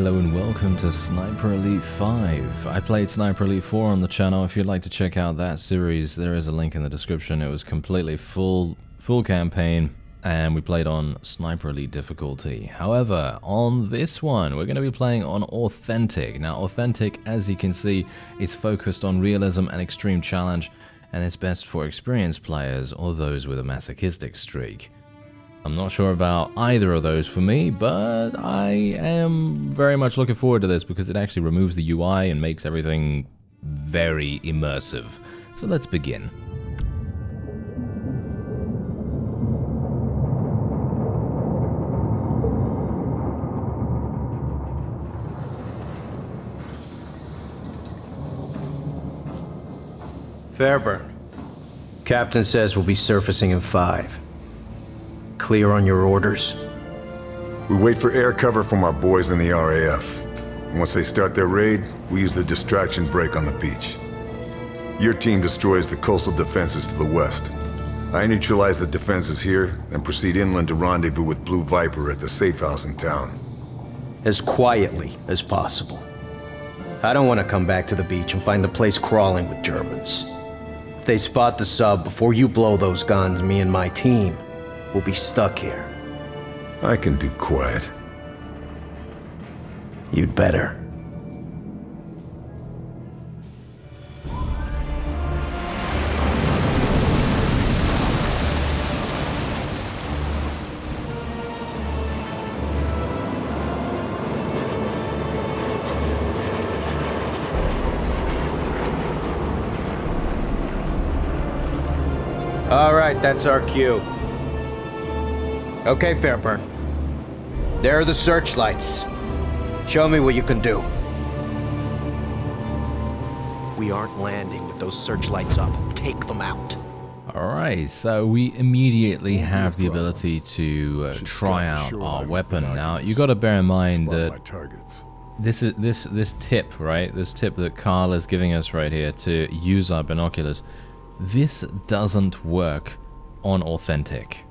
Hello and welcome to Sniper Elite 5. I played Sniper Elite 4 on the channel. If you'd like to check out that series, there is a link in the description. It was completely full campaign, and we played on Sniper Elite difficulty. However, on this one, we're going to be playing on Authentic. Now, Authentic, as you can see, is focused on realism and extreme challenge, and it's best for experienced players or those with a masochistic streak. I'm not sure about either of those for me, but I am very much looking forward to this because it actually removes the UI and makes everything very immersive. So let's begin. Fairburne. Captain says we'll be surfacing in 5. Clear on your orders? We wait for air cover from our boys in the RAF. Once they start their raid, we use the distraction break on the beach. Your team destroys the coastal defenses to the west. I neutralize the defenses here, then proceed inland to rendezvous with Blue Viper at the safe house in town. As quietly as possible. I don't want to come back to the beach and find the place crawling with Germans. If they spot the sub before you blow those guns, me and my team will be stuck here. I can do quiet. You'd better. All right, that's our cue. Okay, Fairburne. There are the searchlights. Show me what you can do. We aren't landing with those searchlights up. Take them out. Alright, so we immediately have the ability to try out our weapon. Now, you got to bear in mind that this tip, right? This tip that Karl is giving us right here to use our binoculars, this doesn't work on Authentic.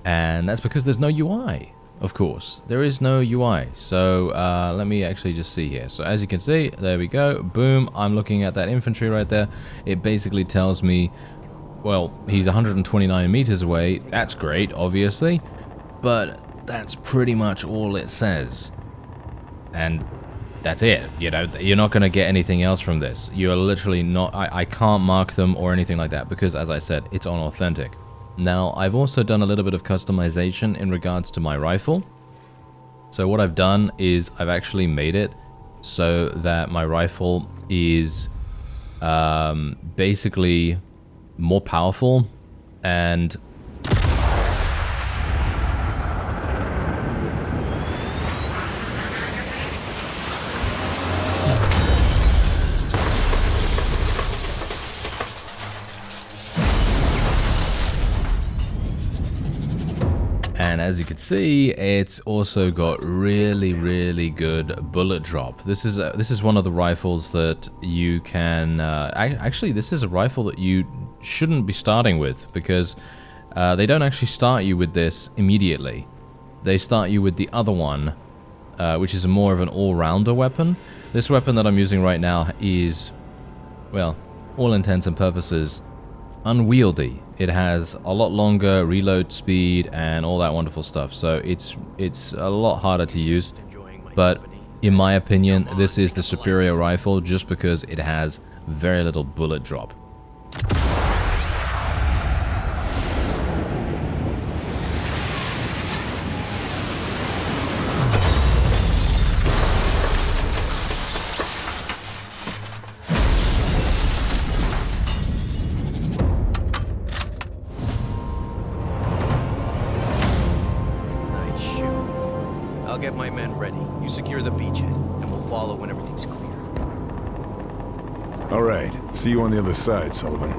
And that's because there's no UI, of course. There is no UI. So let me actually just see here. So as you can see, there we go. Boom. I'm looking at that infantry right there. It basically tells me, well, he's 129 meters away. That's great, obviously. But that's pretty much all it says. And that's it. You know, you're not going to get anything else from this. You're literally not... I can't mark them or anything like that because, as I said, it's on Authentic. Now, I've also done a little bit of customization in regards to my rifle. So what I've done is I've actually made it so that my rifle is basically more powerful and as you can see, it's also got really good bullet drop. This is one of the rifles that you can actually, this is a rifle that you shouldn't be starting with because they don't actually start you with this immediately. They start you with the other one, which is more of an all-rounder weapon. This weapon that I'm using right now is, well, all intents and purposes, unwieldy. It has a lot longer reload speed and all that wonderful stuff, so it's a lot harder to use, but in my opinion, this is the superior rifle just because it has very little bullet drop. I'll get my men ready. You secure the beachhead, and we'll follow when everything's clear. All right. See you on the other side, Sullivan.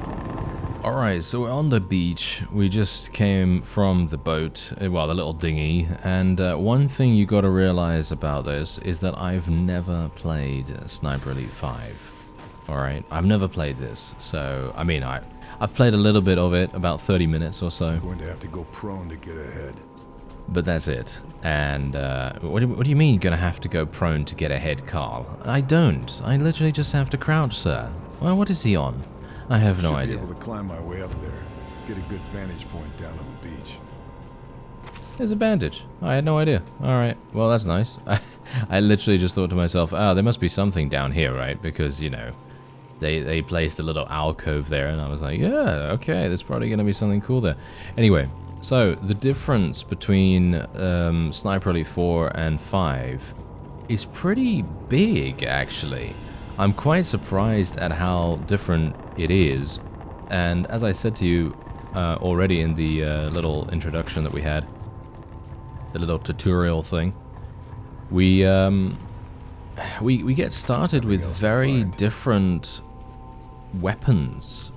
Alright, so we're on the beach. We just came from the boat, well, the little dinghy, and one thing you gotta realize about this is that I've never played Sniper Elite 5. Alright, I've never played this, so, I mean, I've played a little bit of it, about 30 minutes or so. Going to have to go prone to get ahead. but that's it. And what do you mean you're going to have to go prone to get ahead, Karl? I don't. I literally just have to crouch, sir. Well, what is he on? I have no idea. Should be able to climb my way up there. Get a good vantage point down on the beach. There's a bandage. I had no idea. Alright, well that's nice. I literally just thought to myself, oh, there must be something down here, right? Because, you know, they placed a little alcove there, and I was like, yeah, okay, there's probably going to be something cool there. Anyway, so the difference between Sniper Elite 4 and 5 is pretty big, actually. I'm quite surprised at how different it is. And as I said to you already in the little introduction that we had, the little tutorial thing, we get started with very different weapons,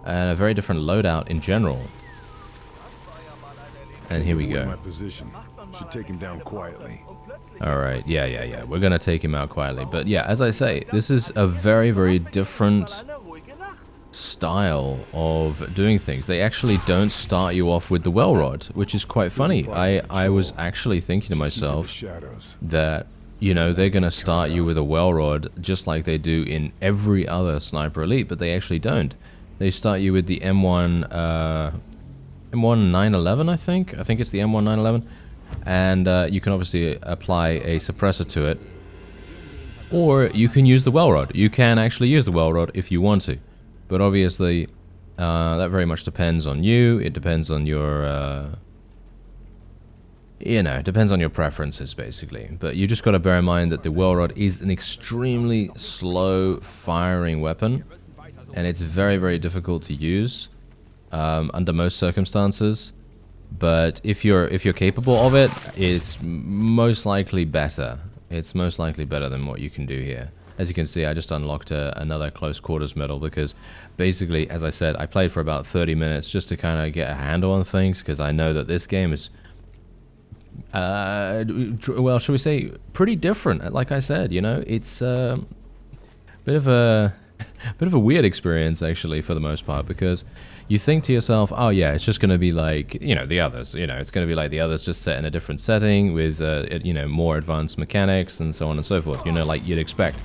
and a very different loadout in general. And here we go. My position. Should take him down quietly. Alright, yeah. We're gonna take him out quietly. But yeah, as I say, this is a very, very different style of doing things. They actually don't start you off with the well rod, which is quite funny. I was actually thinking to myself that, you know, they're gonna start you with a well rod just like they do in every other Sniper Elite, but they actually don't. They start you with the M1 911, I think it's the M1 911, and you can obviously apply a suppressor to it, or you can use the well rod. You can actually use the well rod if you want to, but obviously that very much depends on you. It depends on your you know, it depends on your preferences, basically. But you just got to bear in mind that the well rod is an extremely slow firing weapon, and it's very, very difficult to use under most circumstances. But if you're capable of it, it's most likely better. It's most likely better than what you can do here. As you can see, I just unlocked another close quarters medal because basically, as I said, I played for about 30 minutes just to kind of get a handle on things, because I know that this game is well, shall we say, pretty different. Like I said, you know, it's a bit of a weird experience, actually, for the most part, because you think to yourself, oh yeah, it's just going to be like, you know, the others, you know, it's going to be like the others, just set in a different setting with you know, more advanced mechanics and so on and so forth, you know, like you'd expect.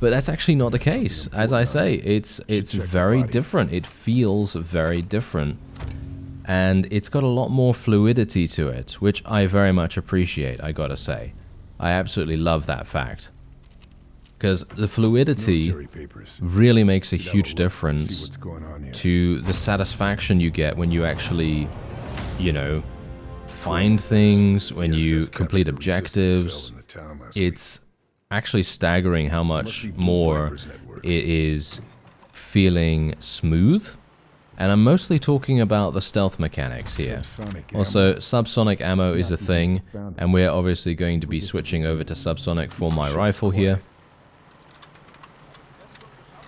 But that's actually not the case. As I say, it's very different. It feels very different. And it's got a lot more fluidity to it, which I very much appreciate, I gotta say. I absolutely love that fact. Because the fluidity really makes a huge difference to the satisfaction you get when you actually, you know, find things, when you complete objectives. It's actually staggering how much more it is feeling smooth. And I'm mostly talking about the stealth mechanics here. Also, subsonic ammo is a thing, and we're obviously going to be switching over to subsonic for my rifle here.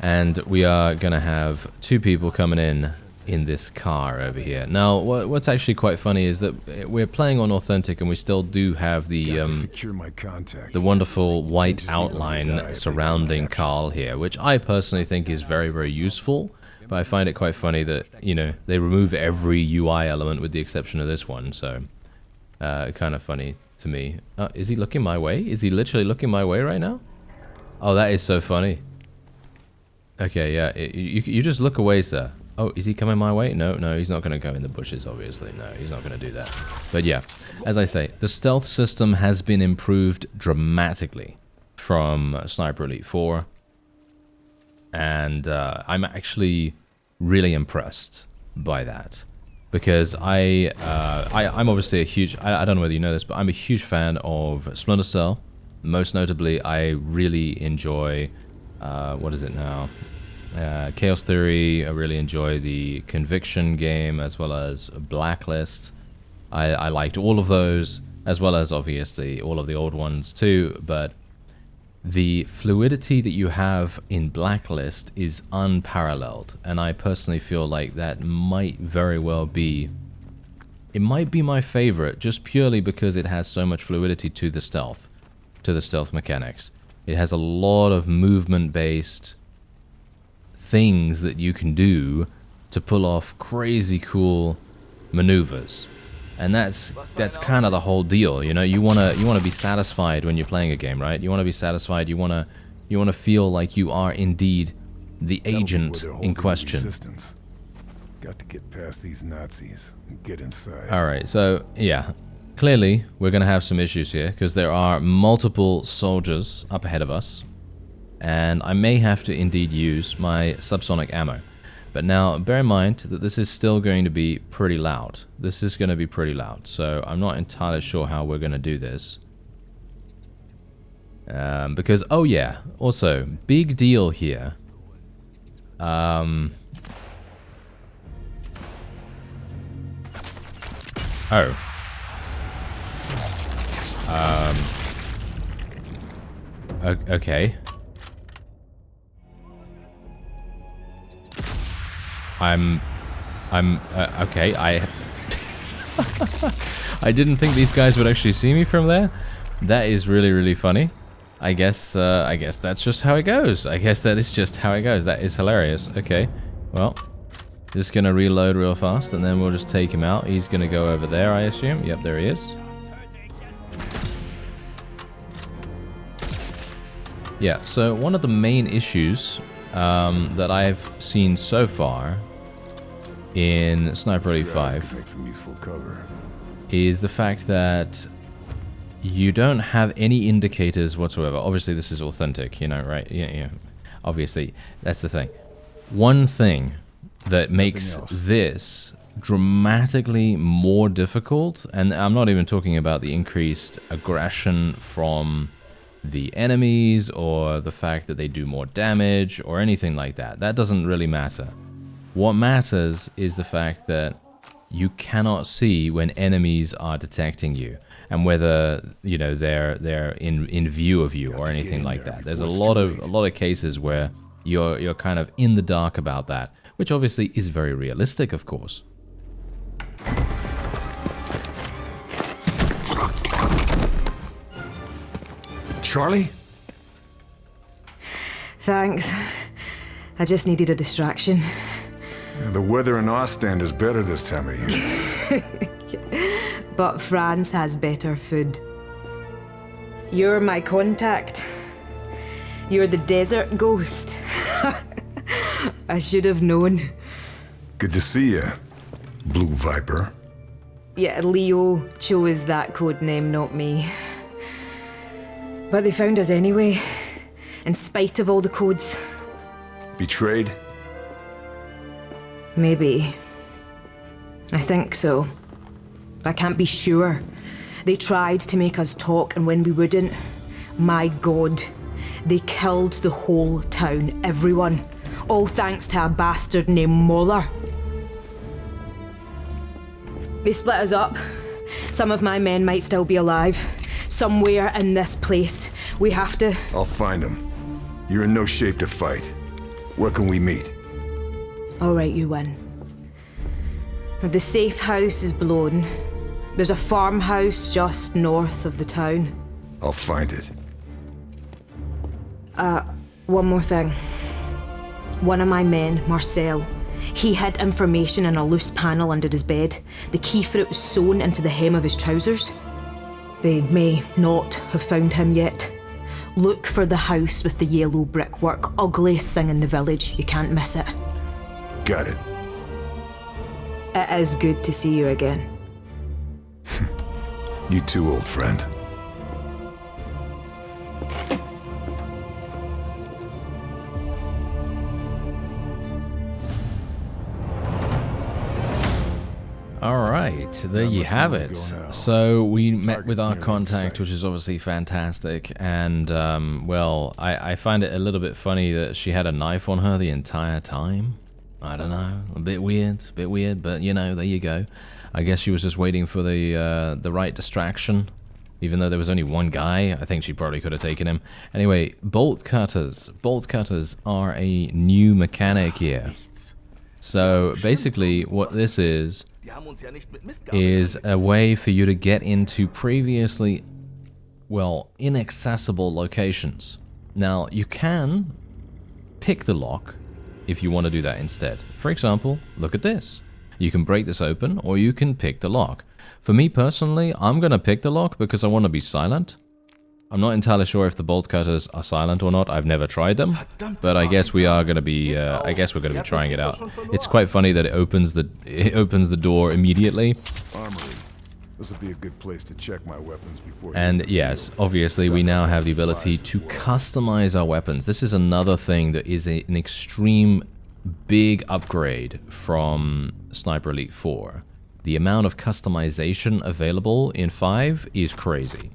And we are going to have two people coming in this car over here. Now, what's actually quite funny is that we're playing on authentic, and we still do have the wonderful white outline surrounding Karl here, which I personally think is very, very useful. But I find it quite funny that, you know, they remove every UI element with the exception of this one, so kind of funny to me. Is he looking my way? Is he literally looking my way right now? Oh, that is so funny. Okay, yeah, you just look away, sir. Oh, is he coming my way? No, he's not going to go in the bushes, obviously. No, he's not going to do that. But yeah, as I say, the stealth system has been improved dramatically from Sniper Elite 4. And I'm actually really impressed by that, because I'm obviously a huge, I don't know whether you know this, but I'm a huge fan of Splinter Cell. Most notably, I really enjoy, what is it now? Chaos Theory. I really enjoy the Conviction game, as well as Blacklist. I liked all of those, as well as obviously all of the old ones too, but the fluidity that you have in Blacklist is unparalleled, and I personally feel like that might very well be, it might be my favorite, just purely because it has so much fluidity to the stealth mechanics. It has a lot of movement-based things that you can do to pull off crazy cool maneuvers. And that's kind of the whole deal, you know. You wanna be satisfied when you're playing a game, right? You wanna be satisfied. You wanna feel like you are indeed the agent in question. Got to get past these Nazis and get inside. All right, so yeah, clearly we're gonna have some issues here because there are multiple soldiers up ahead of us, and I may have to indeed use my subsonic ammo. But now, bear in mind that this is still going to be pretty loud. This is going to be pretty loud, so I'm not entirely sure how we're going to do this. Because, oh yeah, also, big deal here. Oh. Okay. Okay, I didn't think these guys would actually see me from there. That is really, really funny. I guess that's just how it goes. I guess that is just how it goes. That is hilarious. Okay, well, just gonna reload real fast, and then we'll just take him out. He's gonna go over there, I assume. Yep, there he is. Yeah, so one of the main issues that I've seen so far in Sniper Elite 5 is the fact that you don't have any indicators whatsoever. Obviously, this is authentic, you know, right? Yeah. Obviously, that's the thing. One thing that makes this dramatically more difficult, and I'm not even talking about the increased aggression from the enemies or the fact that they do more damage or anything like that. That doesn't really matter. What matters is the fact that you cannot see when enemies are detecting you and whether, you know, they're in view of you or anything like that. There's a lot of cases where you're kind of in the dark about that, which obviously is very realistic, of course. Charlie? Thanks. I just needed a distraction. Yeah, the weather in Ostend is better this time of year. But France has better food. You're my contact. You're the desert ghost. I should have known. Good to see you, Blue Viper. Yeah, Leo chose that code name, not me. But they found us anyway, in spite of all the codes. Betrayed? Maybe. I think so. I can't be sure. They tried to make us talk, and when we wouldn't, my God, they killed the whole town, everyone. All thanks to a bastard named Moller. They split us up. Some of my men might still be alive. Somewhere in this place. We have to... I'll find them. You're in no shape to fight. Where can we meet? All right, you win. The safe house is blown. There's a farmhouse just north of the town. I'll find it. One more thing. One of my men, Marcel, he hid information in a loose panel under his bed. The key for it was sewn into the hem of his trousers. They may not have found him yet. Look for the house with the yellow brickwork. Ugliest thing in the village. You can't miss it. Got it. It is good to see you again. You too, old friend. Alright, there you have it. So we met with our contact, which is obviously fantastic, and well, I find it a little bit funny that she had a knife on her the entire time. I don't know, a bit weird, but you know, there you go. I guess she was just waiting for the right distraction, even though there was only one guy. I think she probably could have taken him. Anyway, bolt cutters. Bolt cutters are a new mechanic here. So basically what this is a way for you to get into previously, well, inaccessible locations. Now, you can pick the lock if you want to do that instead. For example, look at this. You can break this open, or you can pick the lock. For me personally, I'm going to pick the lock because I want to be silent. I'm not entirely sure if the bolt cutters are silent or not. I've never tried them, but I guess we are going to be. I guess we're going to be trying it out. It's quite funny that it opens the door immediately. Armory. This will be a good place to check my weapons before. And yes, obviously we now have the ability to customize our weapons. This is another thing that is an extreme big upgrade from Sniper Elite 4. The amount of customization available in 5 is crazy.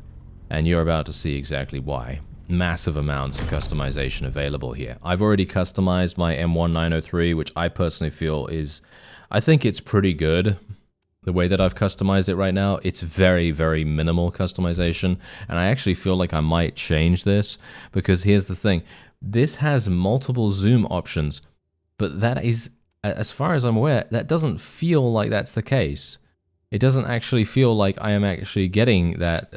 And you're about to see exactly why. Massive amounts of customization available here. I've already customized my M1903, which I personally feel is... I think it's pretty good. The way that I've customized it right now, it's very, very minimal customization. And I actually feel like I might change this. Because here's the thing. This has multiple zoom options. But that is, as far as I'm aware, that doesn't feel like that's the case. It doesn't actually feel like I am actually getting that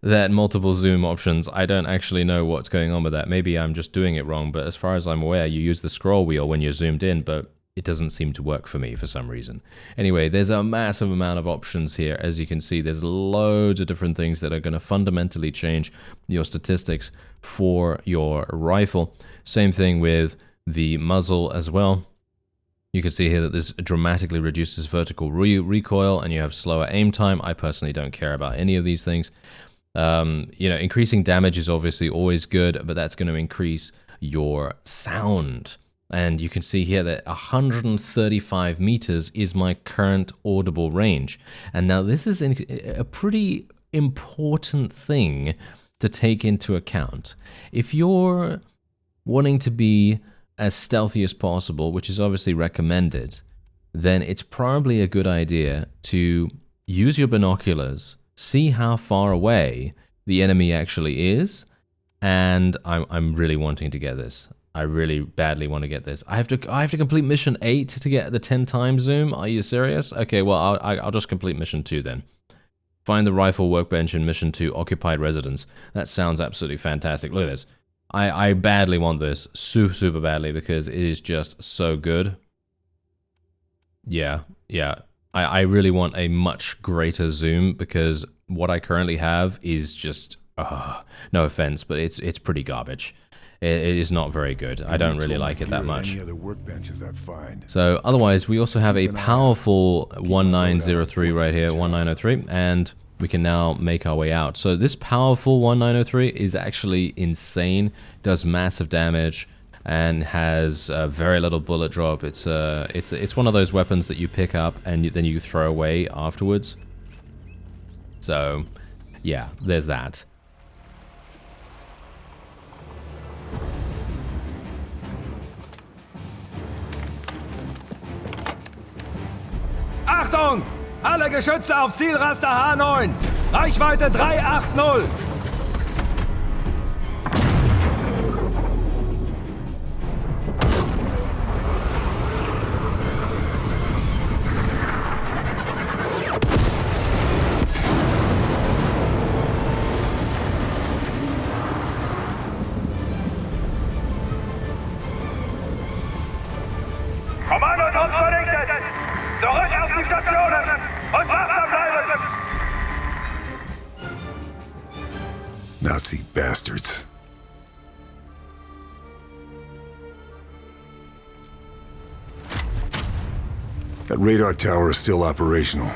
that multiple zoom options. I don't actually know what's going on with that. Maybe I'm just doing it wrong, but as far as I'm aware, you use the scroll wheel when you're zoomed in, but it doesn't seem to work for me for some reason. Anyway, there's a massive amount of options here. As you can see, there's loads of different things that are going to fundamentally change your statistics for your rifle. Same thing with the muzzle as well. You can see here that this dramatically reduces vertical recoil and you have slower aim time. I personally don't care about any of these things. You know, increasing damage is obviously always good, but that's going to increase your sound. And you can see here that 135 meters is my current audible range. And now this is a pretty important thing to take into account. If you're wanting to be as stealthy as possible, which is obviously recommended, then it's probably a good idea to use your binoculars, see how far away the enemy actually is, and I'm really wanting to get this. I really badly want to get this. I have to complete mission 8 to get the 10 times zoom. Are you serious? Okay, well I'll just complete mission 2 then. Find the rifle workbench in mission 2, occupied residence. That sounds absolutely fantastic. Look at this. I badly want this, super badly, because it is just so good. Yeah. I really want a much greater zoom, because what I currently have is just, no offense, but it's pretty garbage. It is not very good. I don't really like it that much. So otherwise, we also have a powerful 1903 right here, 1903, and we can now make our way out. So this powerful 1903 is actually insane, does massive damage, and has very little bullet drop. It's one of those weapons that you pick up and then you throw away afterwards. So yeah, there's that. Achtung! Alle Geschütze auf Zielraster H9! Reichweite 380! Kommandoturm vernichtet! Zurück auf die Stationen! Und wachsam bleiben! Nazi bastards. That radar tower is still operational.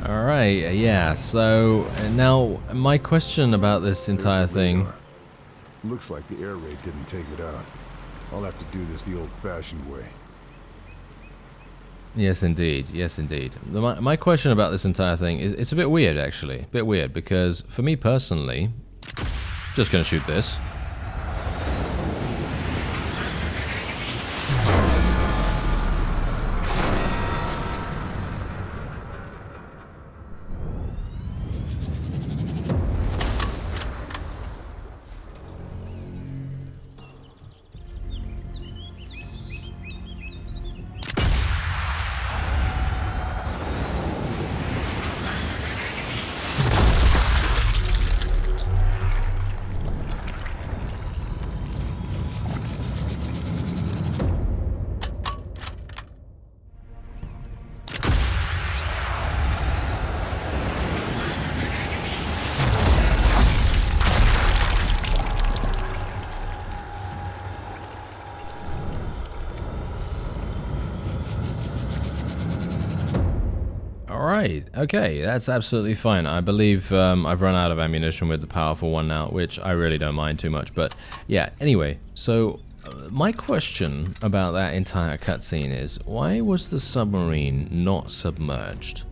Alright, yeah, so now my question about this entire thing... Looks like the air raid didn't take it out. I'll have to do this the old-fashioned way. Yes, indeed. Yes, indeed. My question about this entire thing is it's a bit weird, actually. A bit weird, because for me personally, just gonna shoot this. Alright, okay, that's absolutely fine. I believe I've run out of ammunition with the powerful one now, which I really don't mind too much. But yeah, anyway, so my question about that entire cutscene is, why was the submarine not submerged?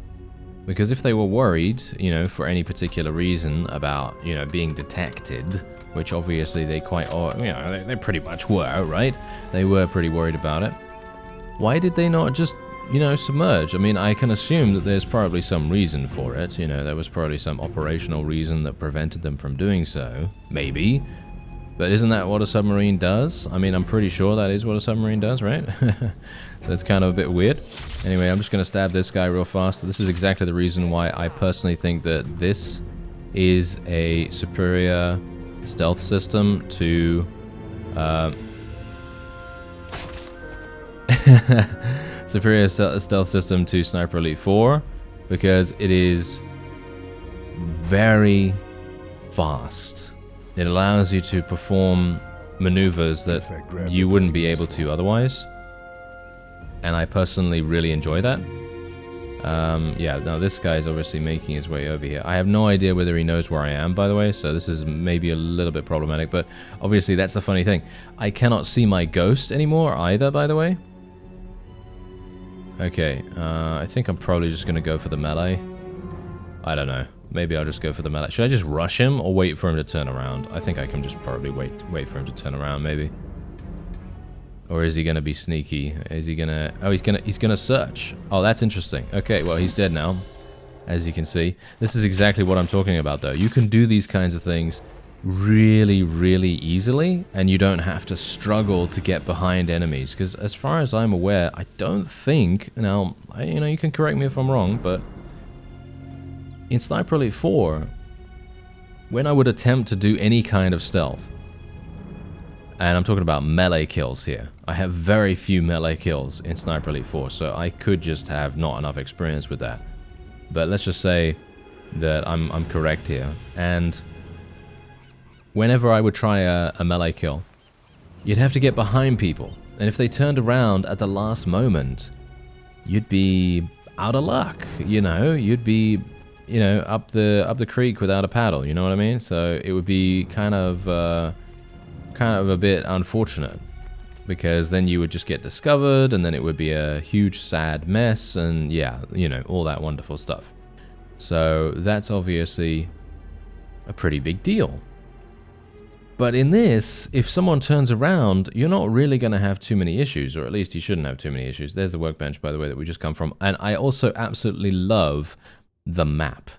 Because if they were worried, you know, for any particular reason about, you know, being detected, which obviously they quite, you know, they pretty much were, right? They were pretty worried about it. Why did they not just, you know, submerge? I mean, I can assume that there's probably some reason for it. You know, there was probably some operational reason that prevented them from doing so. Maybe. But isn't that what a submarine does? I mean, I'm pretty sure that is what a submarine does, right? So it's kind of a bit weird. Anyway, I'm just going to stab this guy real fast. This is exactly the reason why I personally think that this is a superior stealth system to... superior stealth system to Sniper Elite 4, because it is very fast. It allows you to perform maneuvers that you wouldn't be able to otherwise, and I personally really enjoy that. Yeah, now this guy is obviously making his way over here. I have no idea whether he knows where I am, by the way, so this is maybe a little bit problematic, but obviously that's the funny thing. I cannot see my ghost anymore either, by the way. Okay, I think I'm probably just going to go for the melee. I don't know. Maybe I'll just go for the melee. Should I just rush him or wait for him to turn around? I think I can just probably wait for him to turn around, maybe. Or is he going to be sneaky? Is he going to... Oh, he's going to search. Oh, that's interesting. Okay, well, he's dead now, as you can see. This is exactly what I'm talking about, though. You can do these kinds of things really, really easily, and you don't have to struggle to get behind enemies, because as far as I'm aware, I don't think, now, you know, you can correct me if I'm wrong, but in Sniper Elite 4, when I would attempt to do any kind of stealth, and I'm talking about melee kills here, I have very few melee kills in Sniper Elite 4, so I could just have not enough experience with that. But let's just say that I'm correct here, and whenever I would try a melee kill, you'd have to get behind people, and if they turned around at the last moment, you'd be out of luck, you know, you'd be, you know, up the creek without a paddle, you know what I mean? So it would be kind of a bit unfortunate, because then you would just get discovered, and then it would be a huge sad mess, and yeah, you know, all that wonderful stuff. So that's obviously a pretty big deal. But in this, if someone turns around, you're not really going to have too many issues, or at least you shouldn't have too many issues. There's the workbench, by the way, that we just come from. And I also absolutely love the map.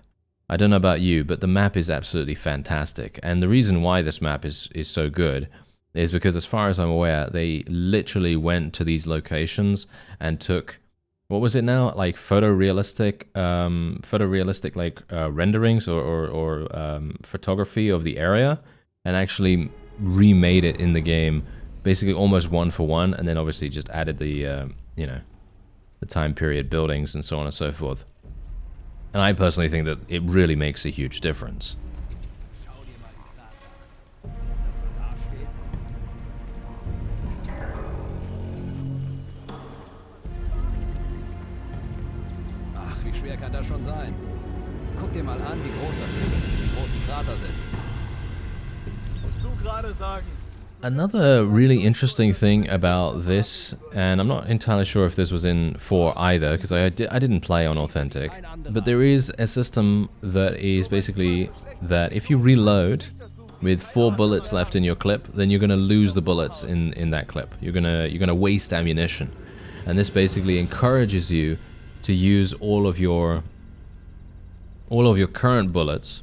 I don't know about you, but the map is absolutely fantastic. And the reason why this map is so good is because, as far as I'm aware, they literally went to these locations and took, what was it now? Like photorealistic like renderings or photography of the area, and actually remade it in the game, basically almost one for one, and then obviously just added the, you know, the time period buildings and so on and so forth. And I personally think that it really makes a huge difference. Ach, wie schwer kann das schon sein? Guck dir mal an, wie groß das Ding ist, wie groß die Krater sind. Another really interesting thing about this, and I'm not entirely sure if this was in 4 either, because I didn't play on Authentic, but there is a system that is basically that if you reload with 4 bullets left in your clip, then you're going to lose the bullets in that clip. You're gonna waste ammunition, and this basically encourages you to use all of your current bullets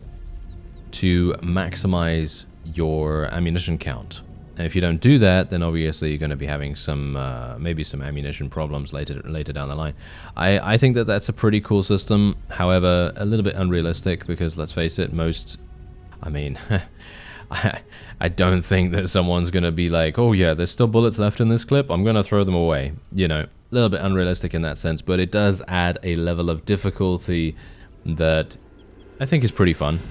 to maximize your ammunition count. And if you don't do that, then obviously you're going to be having some maybe some ammunition problems later down the line. I think that that's a pretty cool system. However, a little bit unrealistic, because let's face it, I mean, I don't think that someone's going to be like, oh yeah, there's still bullets left in this clip, I'm going to throw them away. You know, a little bit unrealistic in that sense, but it does add a level of difficulty that I think is pretty fun.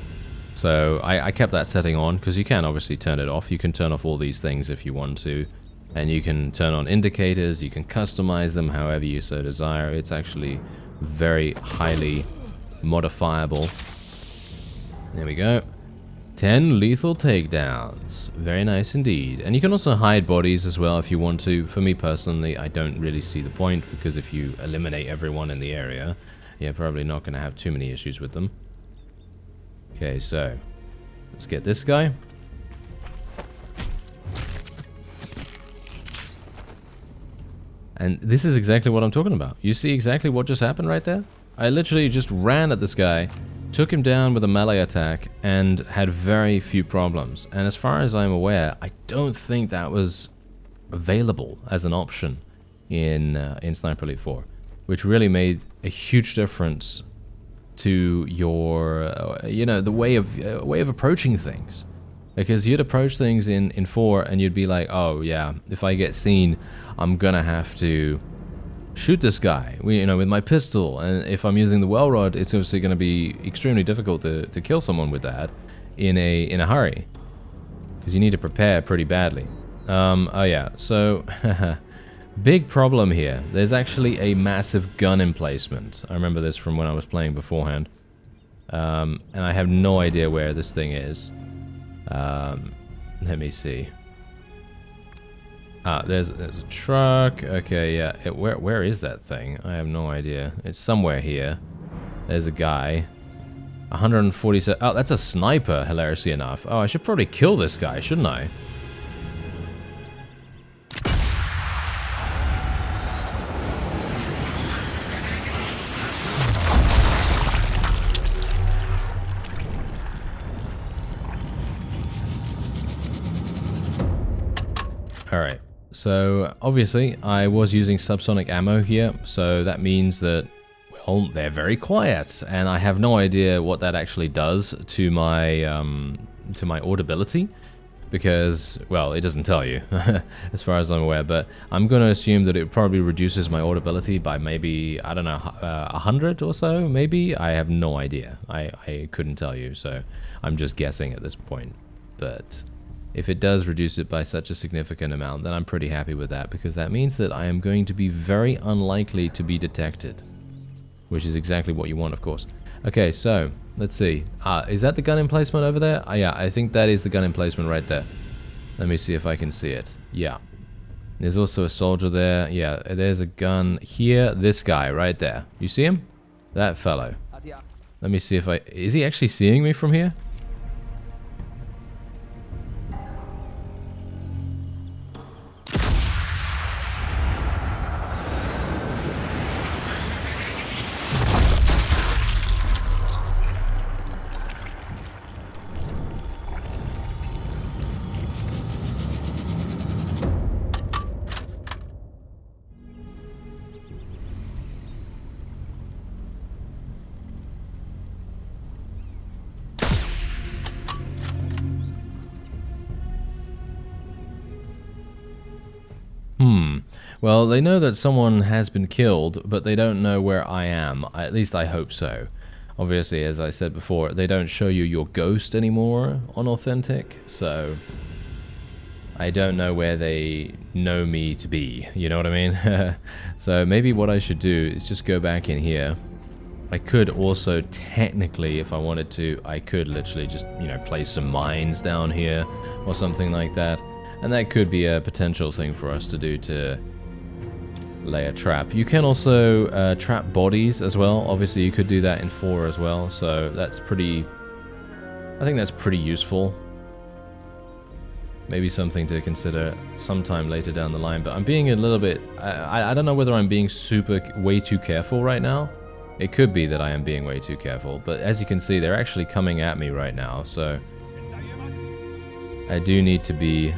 So I kept that setting on, because you can obviously turn it off. You can turn off all these things if you want to. And you can turn on indicators, you can customize them however you so desire. It's actually very highly modifiable. There we go. 10 lethal takedowns. Very nice indeed. And you can also hide bodies as well if you want to. For me personally, I don't really see the point, because if you eliminate everyone in the area, you're probably not going to have too many issues with them. Okay, so let's get this guy. And this is exactly what I'm talking about. You see exactly what just happened right there? I literally just ran at this guy, took him down with a melee attack, and had very few problems. And as far as I'm aware, I don't think that was available as an option in Sniper Elite 4, which really made a huge difference to your, you know, the way of approaching things. Because you'd approach things in 4 and you'd be like, oh yeah, if I get seen, I'm gonna have to shoot this guy, you know, with my pistol. And if I'm using the well rod, it's obviously gonna be extremely difficult to kill someone with that in a hurry. Because you need to prepare pretty badly. Oh yeah, so big problem here. There's actually a massive gun emplacement. I remember this from when I was playing beforehand. And I have no idea where this thing is. Let me see. Ah, there's a truck. Okay, yeah. Where is that thing? I have no idea. It's somewhere here. There's a guy. 147. Oh, that's a sniper, hilariously enough. Oh, I should probably kill this guy, shouldn't I? Alright, so obviously I was using subsonic ammo here, so that means that, well, they're very quiet, and I have no idea what that actually does to my audibility, because, well, it doesn't tell you, as far as I'm aware, but I'm going to assume that it probably reduces my audibility by maybe, I don't know, 100 or so, maybe? I have no idea. I couldn't tell you, so I'm just guessing at this point, but if it does reduce it by such a significant amount, then I'm pretty happy with that, because that means that I am going to be very unlikely to be detected, which is exactly what you want, of course. Okay, so let's see. Is that the gun emplacement over there? Yeah, I think that is the gun emplacement right there. Let me see if I can see it. Yeah. There's also a soldier there. Yeah, there's a gun here. This guy right there. You see him? That fellow. Let me see if I... Is he actually seeing me from here? Well, they know that someone has been killed, but they don't know where I am. At least I hope so. Obviously, as I said before, they don't show you your ghost anymore on Authentic, so I don't know where they know me to be, you know what I mean? So maybe what I should do is just go back in here. I could also, technically, if I wanted to, I could literally just, you know, place some mines down here or something like that. And that could be a potential thing for us to do to lay a trap. You can also trap bodies as well. Obviously, you could do that in 4 as well. So that's pretty... I think that's pretty useful. Maybe something to consider sometime later down the line. But I'm being a little bit... I don't know whether I'm being way too careful right now. It could be that I am being way too careful. But as you can see, they're actually coming at me right now. So I do need to be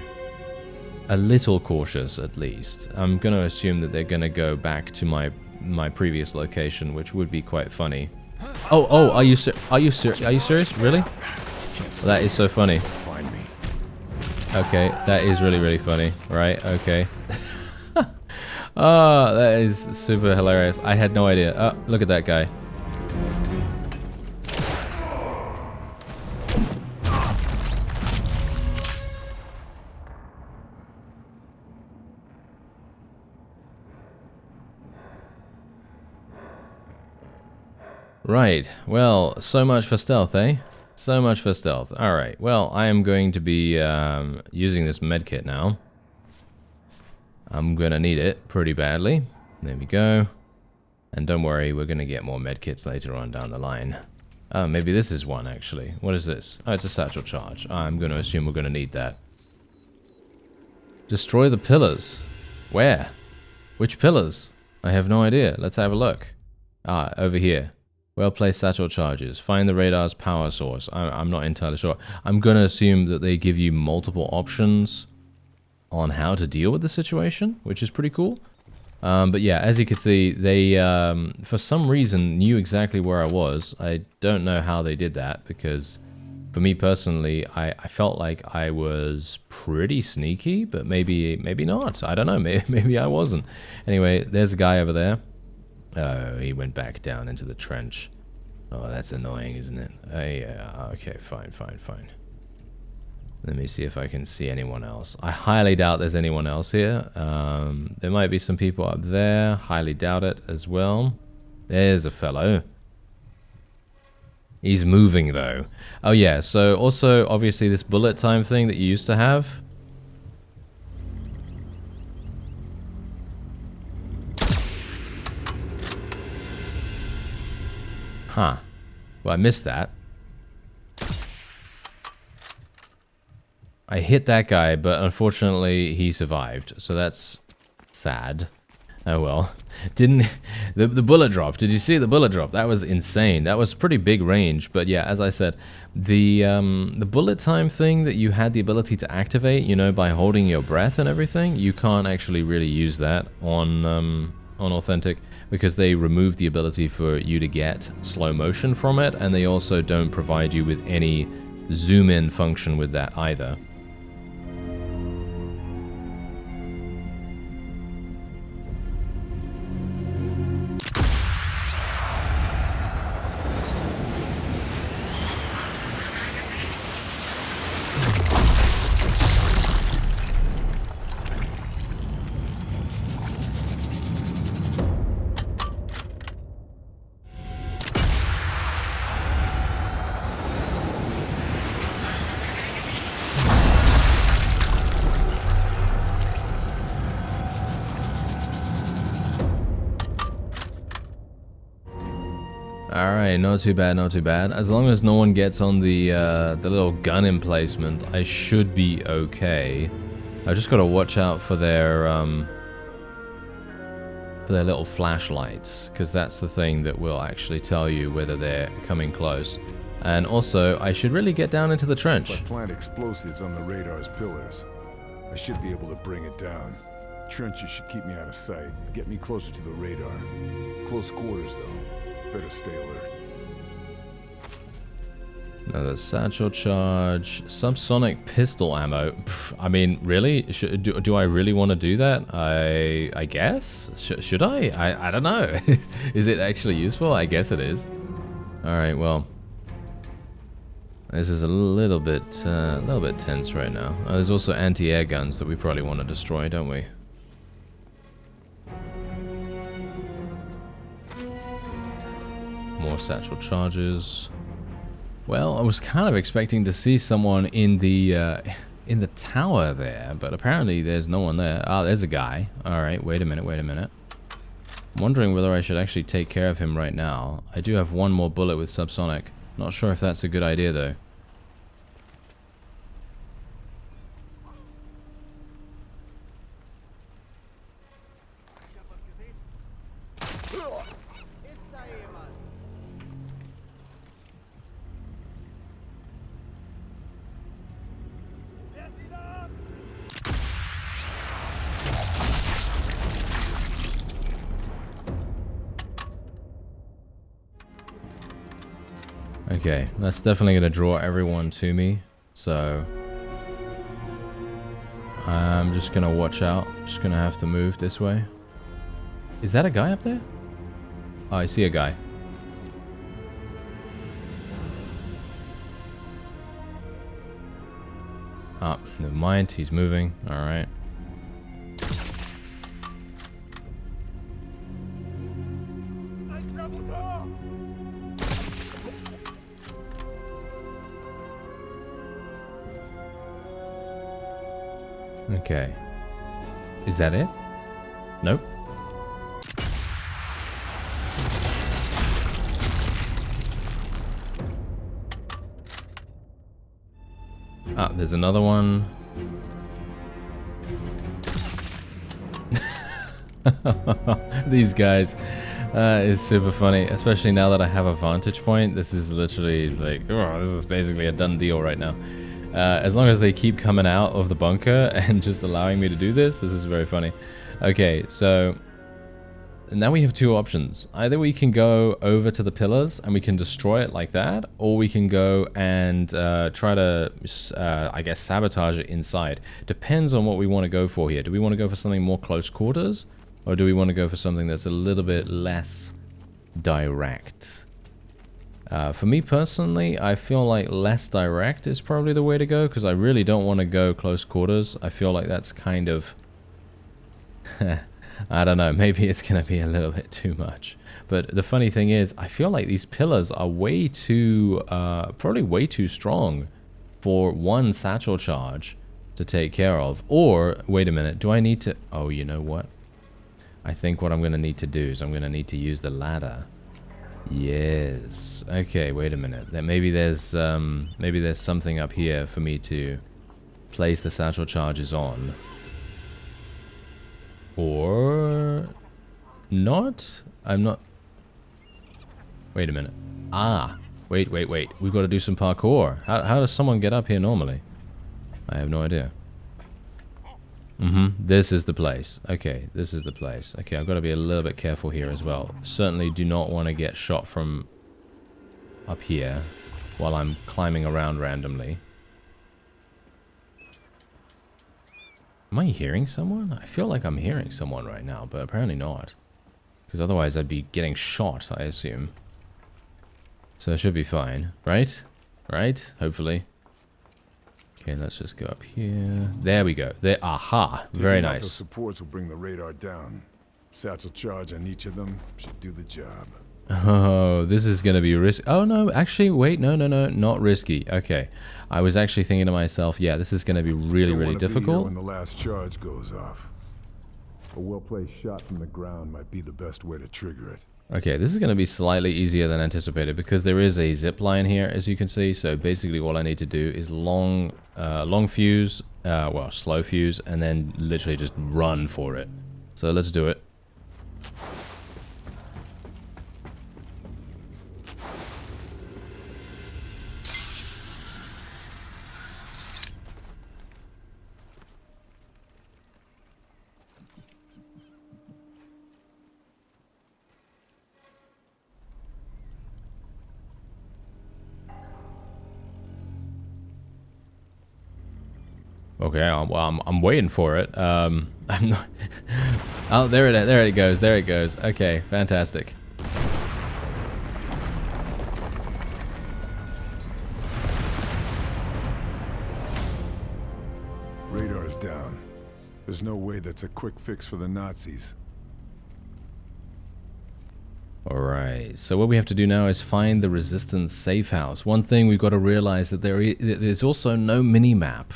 a little cautious, at least. I'm going to assume that they're going to go back to my previous location, which would be quite funny. Oh, are you serious? Really? That is so funny. Okay, that is really, really funny. Right, okay. Oh, that is super hilarious. I had no idea. Oh, look at that guy. Right, well, so much for stealth, eh? So much for stealth. Alright, well, I am going to be using this medkit now. I'm gonna need it pretty badly. There we go. And don't worry, we're gonna get more medkits later on down the line. Oh, maybe this is one, actually. What is this? Oh, it's a satchel charge. I'm gonna assume we're gonna need that. Destroy the pillars. Where? Which pillars? I have no idea. Let's have a look. Ah, over here. Well-placed satchel charges. Find the radar's power source. I'm not entirely sure. I'm going to assume that they give you multiple options on how to deal with the situation, which is pretty cool. But yeah, as you can see, they, for some reason, knew exactly where I was. I don't know how they did that, because for me personally, I felt like I was pretty sneaky, but maybe not. I don't know. Maybe I wasn't. Anyway, there's a guy over there. Oh, he went back down into the trench. Oh, that's annoying, isn't it? Yeah, okay, fine. Let me see if I can see anyone else. I highly doubt there's anyone else here. There might be some people up there. Highly doubt it as well. There's a fellow. He's moving, though. Oh, yeah, so also, obviously, this bullet time thing that you used to have. Huh. Well, I missed that. I hit that guy, but unfortunately he survived, so that's sad. Oh well. Didn't... The bullet drop, did you see the bullet drop? That was insane. That was pretty big range, but yeah, as I said, the bullet time thing that you had the ability to activate, you know, by holding your breath and everything, you can't actually really use that on Authentic, because they remove the ability for you to get slow motion from it, and they also don't provide you with any zoom in function with that either. Alright, not too bad, not too bad. As long as no one gets on the little gun emplacement, I should be okay. I've just got to watch out for their little flashlights, because that's the thing that will actually tell you whether they're coming close. And also, I should really get down into the trench. If I plant explosives on the radar's pillars, I should be able to bring it down. Trenches should keep me out of sight, get me closer to the radar. Close quarters, though. Better stay alert. Another satchel charge. Subsonic pistol ammo. Pff, I mean, really? Do I really want to do that? I guess? Should I? I don't know. Is it actually useful? I guess it is. Alright, well. This is a little bit tense right now. There's also anti-air guns that we probably want to destroy, don't we? More satchel charges. Well, I was kind of expecting to see someone in the tower there, but apparently there's no one there. Ah, there's a guy. Alright, wait a minute. I'm wondering whether I should actually take care of him right now. I do have one more bullet with subsonic. Not sure if that's a good idea, though. Okay, that's definitely going to draw everyone to me, so I'm just going to watch out. Just going to have to move this way. Is that a guy up there? Oh, I see a guy. Oh, never mind, he's moving. Alright. Okay. Is that it? Nope. Ah, there's another one. These guys is super funny, especially now that I have a vantage point. This is literally like, oh, this is basically a done deal right now. As long as they keep coming out of the bunker and just allowing me to do this is very funny. Okay, so now we have two options. Either we can go over to the pillars and we can destroy it like that, or we can go and try to, I guess, sabotage it inside. Depends on what we want to go for here. Do we want to go for something more close quarters, or do we want to go for something that's a little bit less direct? For me personally, I feel like less direct is probably the way to go, because I really don't want to go close quarters. I feel like that's kind of... I don't know, maybe it's going to be a little bit too much. But the funny thing is, I feel like these pillars are way too, probably way too strong for one satchel charge to take care of. Or, wait a minute, do I need to... Oh, you know what? I think what I'm going to need to do is I'm going to need to use the ladder. Yes. Okay, wait a minute. Maybe there's something up here for me to place the satchel charges on. Or not? I'm not... Wait a minute. Ah, wait. We've got to do some parkour. How does someone get up here normally? I have no idea. This is the place. Okay, this is the place. Okay, I've got to be a little bit careful here as well. Certainly do not want to get shot from up here while I'm climbing around randomly. Am I hearing someone? I feel like I'm hearing someone right now, but apparently not. Because otherwise I'd be getting shot, I assume. So it should be fine, right? Right? Hopefully. Okay, let's just go up here. There we go. There, aha! Very nice. Those supports will bring the radar down. Satchel charge on each of them should do the job. Oh, this is going to be risky. Oh, no, actually, wait, no, not risky. Okay, I was actually thinking to myself, yeah, this is going to be really difficult. When the last charge goes off. A well-placed shot from the ground might be the best way to trigger it. Okay, this is going to be slightly easier than anticipated because there is a zip line here, as you can see. So basically all I need to do is long fuse, well, slow fuse, and then literally just run for it. So let's do it. Okay, well, I'm waiting for it. I'm not... Oh, there it goes. There it goes. Okay, fantastic. Radar's down. There's no way that's a quick fix for the Nazis. Alright, so what we have to do now is find the Resistance safe house. One thing we've got to realize that there's also no mini-map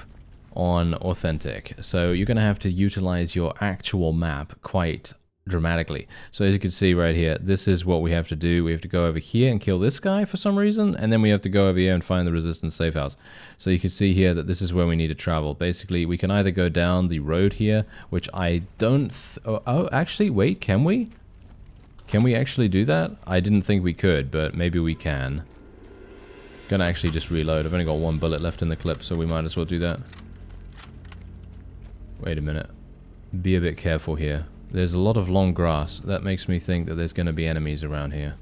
on Authentic, so you're going to have to utilize your actual map quite dramatically. So as you can see right here, this is what we have to do. We have to go over here and kill this guy for some reason, and then we have to go over here and find the Resistance safe house. So you can see here that this is where we need to travel. Basically, we can either go down the road here, which I don't... oh, actually, wait, can we? Can we actually do that? I didn't think we could, but maybe we can. Gonna actually just reload. I've only got one bullet left in the clip, so we might as well do that. Wait a minute. Be a bit careful here. There's a lot of long grass. That makes me think that there's going to be enemies around here.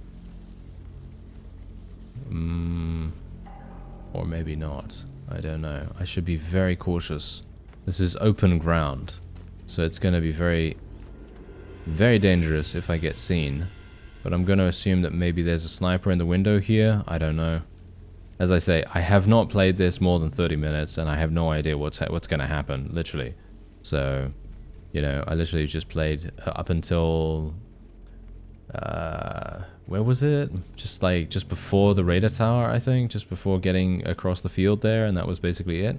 Or maybe not. I don't know. I should be very cautious. This is open ground. So it's going to be very dangerous if I get seen. But I'm going to assume that maybe there's a sniper in the window here. I don't know. As I say, I have not played this more than 30 minutes and I have no idea what's going to happen, literally. So, you know, I literally just played up until, where was it? Just before the radar tower, I think, just before getting across the field there, and that was basically it.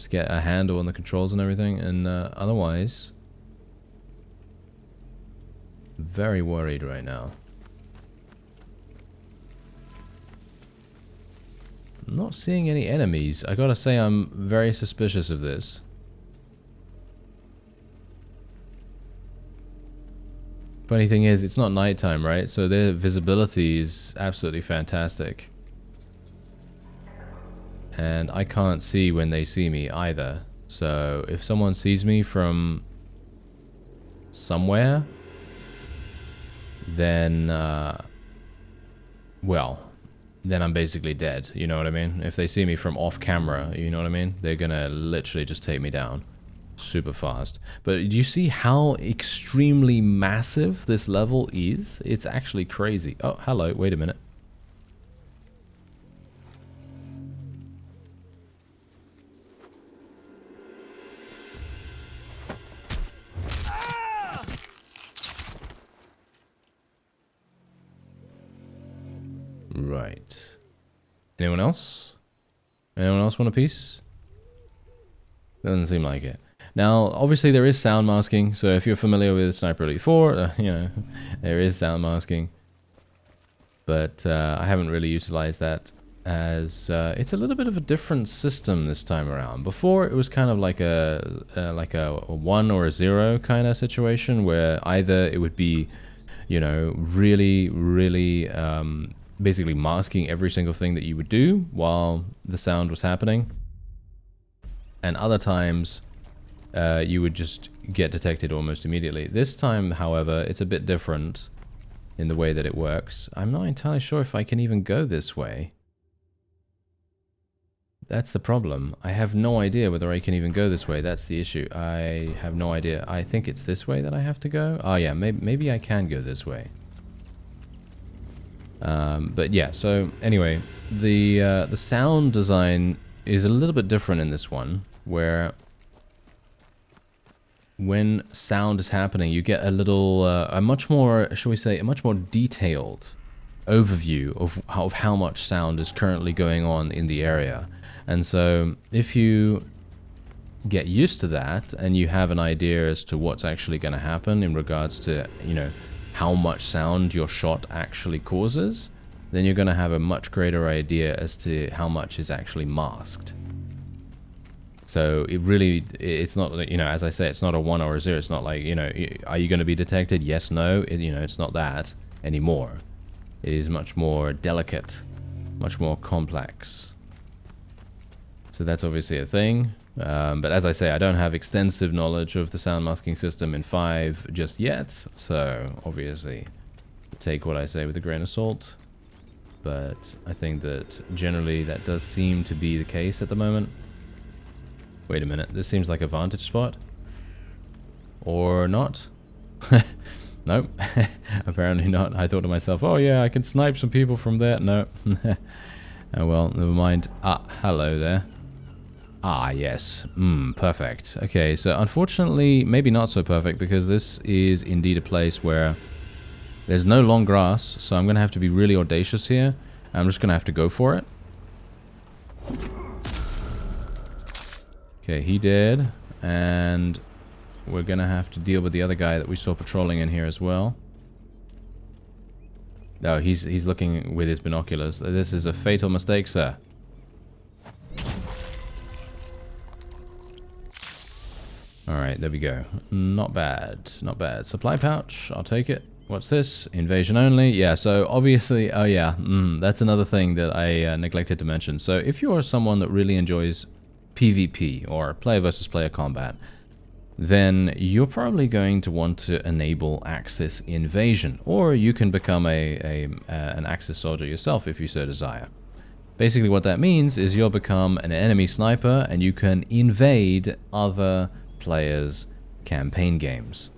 Just get a handle on the controls and everything, and otherwise, very worried right now. I'm not seeing any enemies. I gotta say, I'm very suspicious of this. Funny thing is, it's not nighttime, right? So their visibility is absolutely fantastic. And I can't see when they see me either. So if someone sees me from somewhere, then, well, then I'm basically dead, you know what I mean? If they see me from off camera, you know what I mean? They're gonna literally just take me down super fast. But do you see how extremely massive this level is? It's actually crazy. Oh, hello, wait a minute. Right. Anyone else? Anyone else want a piece? Doesn't seem like it. Now, obviously there is sound masking, so if you're familiar with Sniper Elite 4, you know, there is sound masking. But I haven't really utilized that, as it's a little bit of a different system this time around. Before, it was kind of like a 1 or a 0 kind of situation, where either it would be, you know, really basically masking every single thing that you would do while the sound was happening, and other times you would just get detected almost immediately. This time, however, it's a bit different in the way that it works. I'm not entirely sure if I can even go this way. That's the problem. I have no idea whether I can even go this way. That's the issue. I have no idea. I think it's this way that I have to go. Oh yeah, maybe I can go this way. But yeah, so anyway, the sound design is a little bit different in this one, where when sound is happening, you get a little, a much more, shall we say, a much more detailed overview of how much sound is currently going on in the area. And so if you get used to that and you have an idea as to what's actually going to happen in regards to, you know, how much sound your shot actually causes, then you're going to have a much greater idea as to how much is actually masked. So it's not, you know, as I say, it's not a 1 or a 0. It's not like, you know, are you going to be detected? Yes, no. You know, it's not that anymore. It is much more delicate, much more complex. So that's obviously a thing. But as I say, I don't have extensive knowledge of the sound masking system in 5 just yet. So obviously, take what I say with a grain of salt. But I think that generally that does seem to be the case at the moment. Wait a minute, this seems like a vantage spot. Or not? Nope, apparently not. I thought to myself, oh yeah, I can snipe some people from there. No. Oh well, never mind. Ah, hello there. Ah, yes. Perfect. Okay, so unfortunately, maybe not so perfect, because this is indeed a place where there's no long grass, so I'm going to have to be really audacious here. I'm just going to have to go for it. Okay, he did, and we're going to have to deal with the other guy that we saw patrolling in here as well. Oh, he's looking with his binoculars. This is a fatal mistake, sir. Alright, there we go. Not bad, not bad. Supply pouch, I'll take it. What's this? Invasion only? Yeah, so obviously, oh yeah, that's another thing that I neglected to mention. So if you're someone that really enjoys PvP, or player versus player combat, then you're probably going to want to enable Axis Invasion, or you can become an Axis soldier yourself if you so desire. Basically what that means is you'll become an enemy sniper and you can invade other players' campaign games.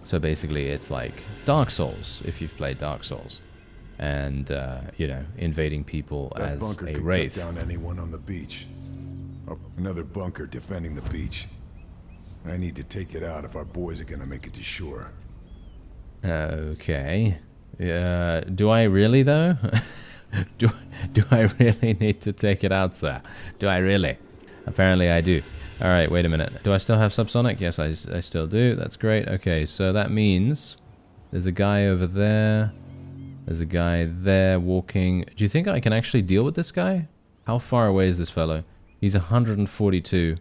So basically it's like Dark Souls, if you've played Dark Souls, and you know, invading people That as bunker a could wraith. cut down anyone on the beach. Oh, another bunker defending the beach. I need to take it out if our boys are gonna make it to shore. Okay. Do I really though? do I really need to take it out, sir? Do I really? Apparently I do. Alright, wait a minute. Do I still have subsonic? Yes, I still do. That's great. Okay, so that means there's a guy over there. There's a guy there walking. Do you think I can actually deal with this guy? How far away is this fellow? He's 142.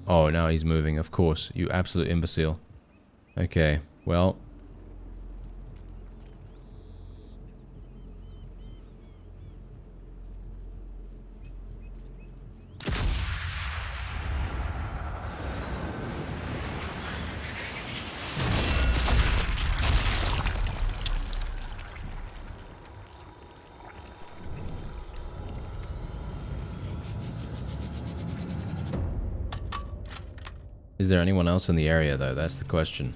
Oh, now he's moving, of course. You absolute imbecile. Okay, well. Is there anyone else in the area, though? That's the question.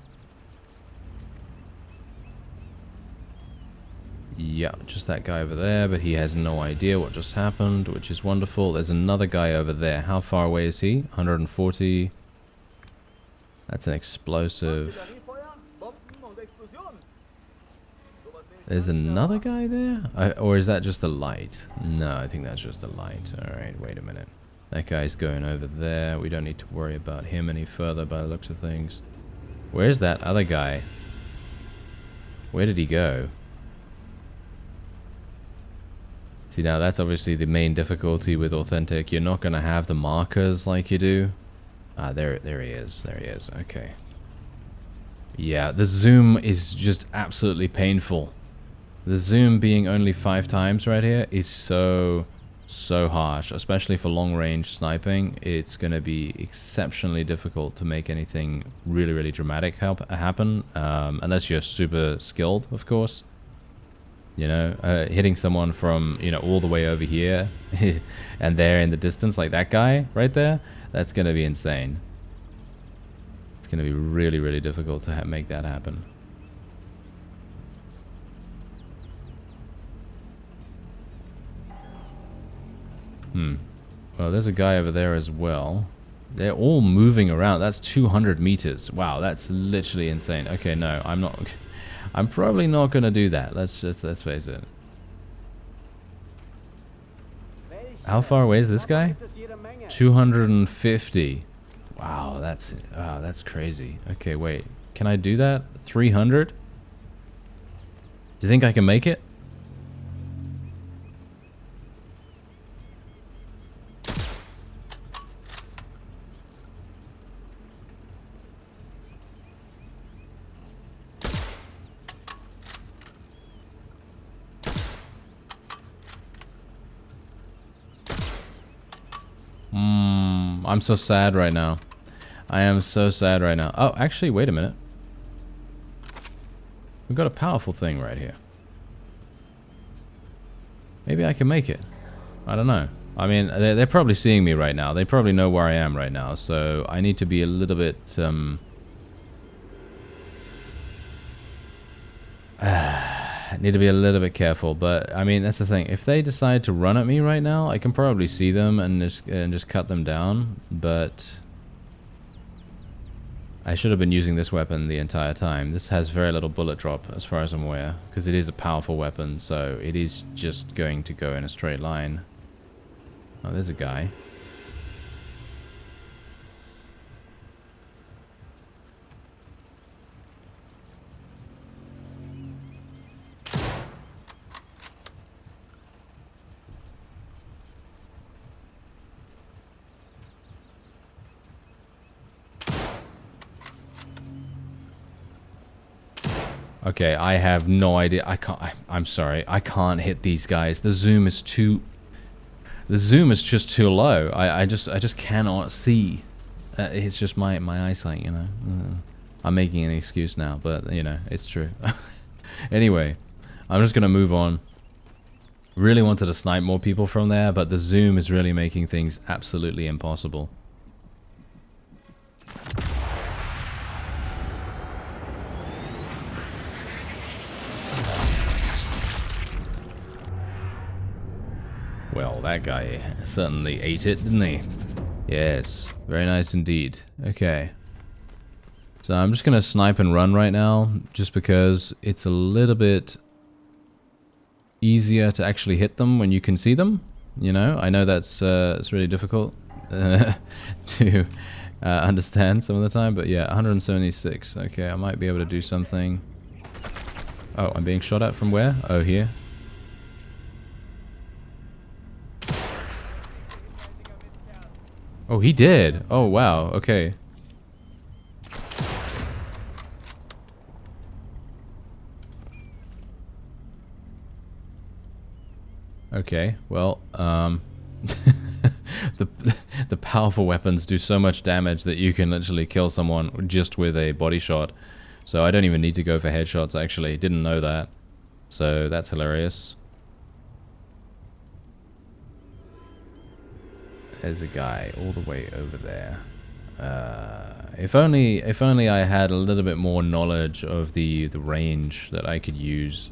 Yeah, just that guy over there, but he has no idea what just happened, which is wonderful. There's another guy over there. How far away is he? 140. That's an explosive. There's another guy there? Or is that just the light? No, I think that's just the light. Alright, wait a minute. That guy's going over there. We don't need to worry about him any further by the looks of things. Where's that other guy? Where did he go? See, now that's obviously the main difficulty with Authentic. You're not going to have the markers like you do. Ah, there he is. There he is. Okay. Yeah, the zoom is just absolutely painful. The zoom being only 5 times right here is so harsh, especially for long range sniping. It's going to be exceptionally difficult to make anything really dramatic happen, unless you're super skilled, of course. You know, hitting someone from, you know, all the way over here and they're in the distance, like that guy right there, that's going to be insane. It's going to be really difficult to make that happen. Well, there's a guy over there as well. They're all moving around. That's 200 meters. Wow, that's literally insane. Okay, no, I'm not. I'm probably not gonna do that. Let's face it. How far away is this guy? 250. Wow, that's crazy. Okay, wait. Can I do that? 300? Do you think I can make it? I'm so sad right now. I am so sad right now. Oh, actually, wait a minute. We've got a powerful thing right here. Maybe I can make it. I don't know. I mean, they're probably seeing me right now. They probably know where I am right now. So I need to be a little bit... I need to be a little bit careful, but I mean, that's the thing. If they decide to run at me right now, I can probably see them and just cut them down, but I should have been using this weapon the entire time. This has very little bullet drop as far as I'm aware, because it is a powerful weapon, so it is just going to go in a straight line. Oh, there's a guy. Okay, I have no idea. I'm sorry. I can't hit these guys. The zoom is too... The zoom is just too low. I just cannot see. It's just my eyesight, you know. I'm making an excuse now, but, you know, it's true. Anyway, I'm just going to move on. Really wanted to snipe more people from there, but the zoom is really making things absolutely impossible. Well, that guy certainly ate it, didn't he? Yes, very nice indeed. Okay. So I'm just going to snipe and run right now, just because it's a little bit easier to actually hit them when you can see them. You know, I know that's it's really difficult to understand some of the time, but yeah, 176. Okay, I might be able to do something. Oh, I'm being shot at from where? Oh, here. Oh, he did. Oh, wow. Okay. Okay, well, the powerful weapons do so much damage that you can literally kill someone just with a body shot. So I don't even need to go for headshots, actually. Didn't know that. So that's hilarious. There's a guy all the way over there. If only I had a little bit more knowledge of the range that I could use,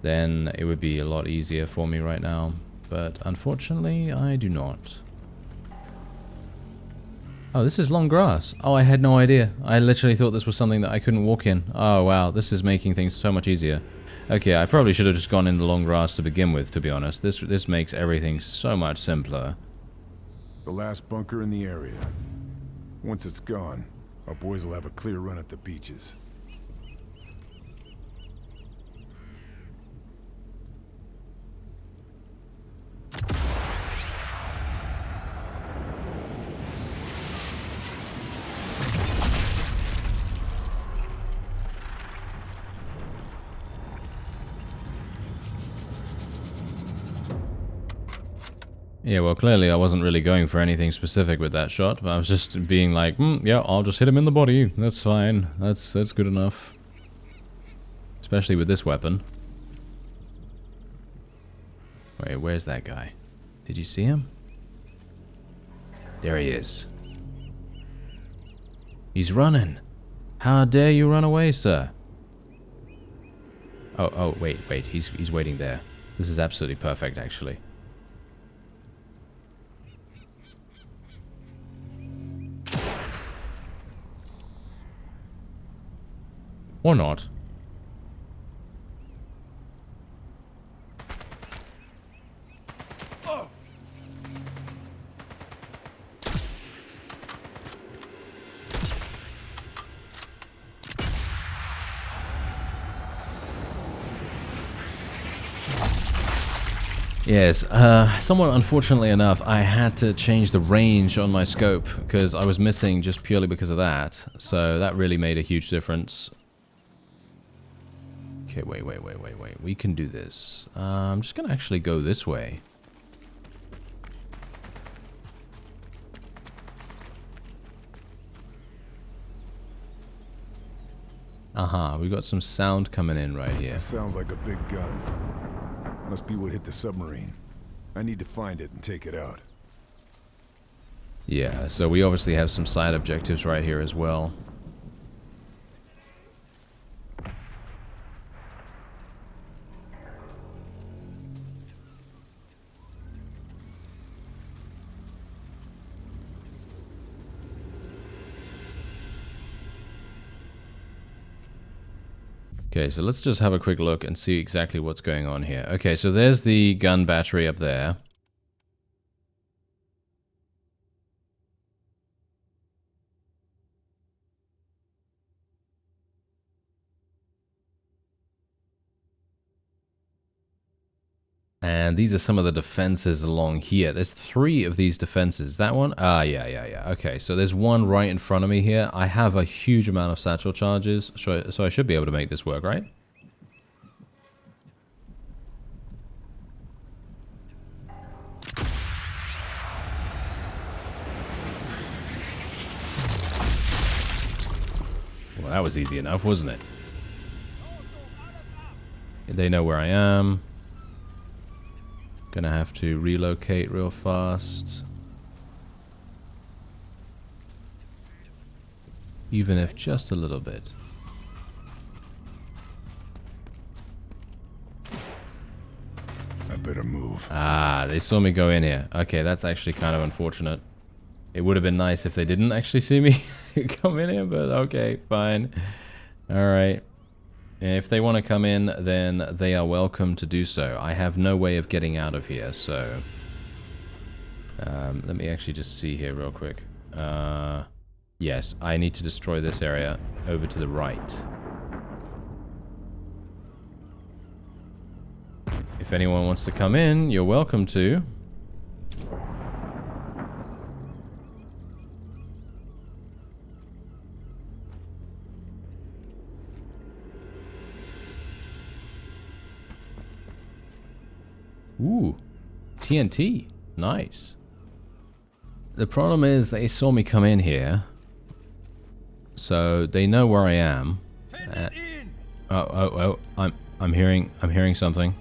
then it would be a lot easier for me right now. But unfortunately, I do not. Oh, this is long grass. Oh, I had no idea. I literally thought this was something that I couldn't walk in. Oh, wow. This is making things so much easier. Okay, I probably should have just gone in the long grass to begin with, to be honest. This makes everything so much simpler. The last bunker in the area. Once it's gone, our boys will have a clear run at the beaches. Yeah, well, clearly I wasn't really going for anything specific with that shot. But I was just being like, yeah, I'll just hit him in the body. That's fine. That's good enough. Especially with this weapon. Wait, where's that guy? Did you see him? There he is. He's running. How dare you run away, sir? Oh, wait. He's waiting there. This is absolutely perfect, actually. Or not. Yes, somewhat unfortunately enough, I had to change the range on my scope because I was missing just purely because of that. So that really made a huge difference. Okay, wait. We can do this. I'm just gonna actually go this way. We got some sound coming in right here. That sounds like a big gun. Must be what hit the submarine. I need to find it and take it out. Yeah, so we obviously have some side objectives right here as well. Okay, so let's just have a quick look and see exactly what's going on here. Okay, so there's the gun battery up there. And these are some of the defenses along here. There's 3 of these defenses. That one? Yeah. Okay, so there's one right in front of me here. I have a huge amount of satchel charges, so I should be able to make this work, right? Well, that was easy enough, wasn't it? They know where I am. Gonna have to relocate real fast. Even if just a little bit. I better move. They saw me go in here. Okay, that's actually kind of unfortunate. It would have been nice if they didn't actually see me come in here, but okay, fine. Alright. If they want to come in, then they are welcome to do so. I have no way of getting out of here, so... let me actually just see here real quick. Yes, I need to destroy this area over to the right. If anyone wants to come in, you're welcome to. Ooh, TNT. Nice. The problem is they saw me come in here, so they know where I am. I'm hearing something.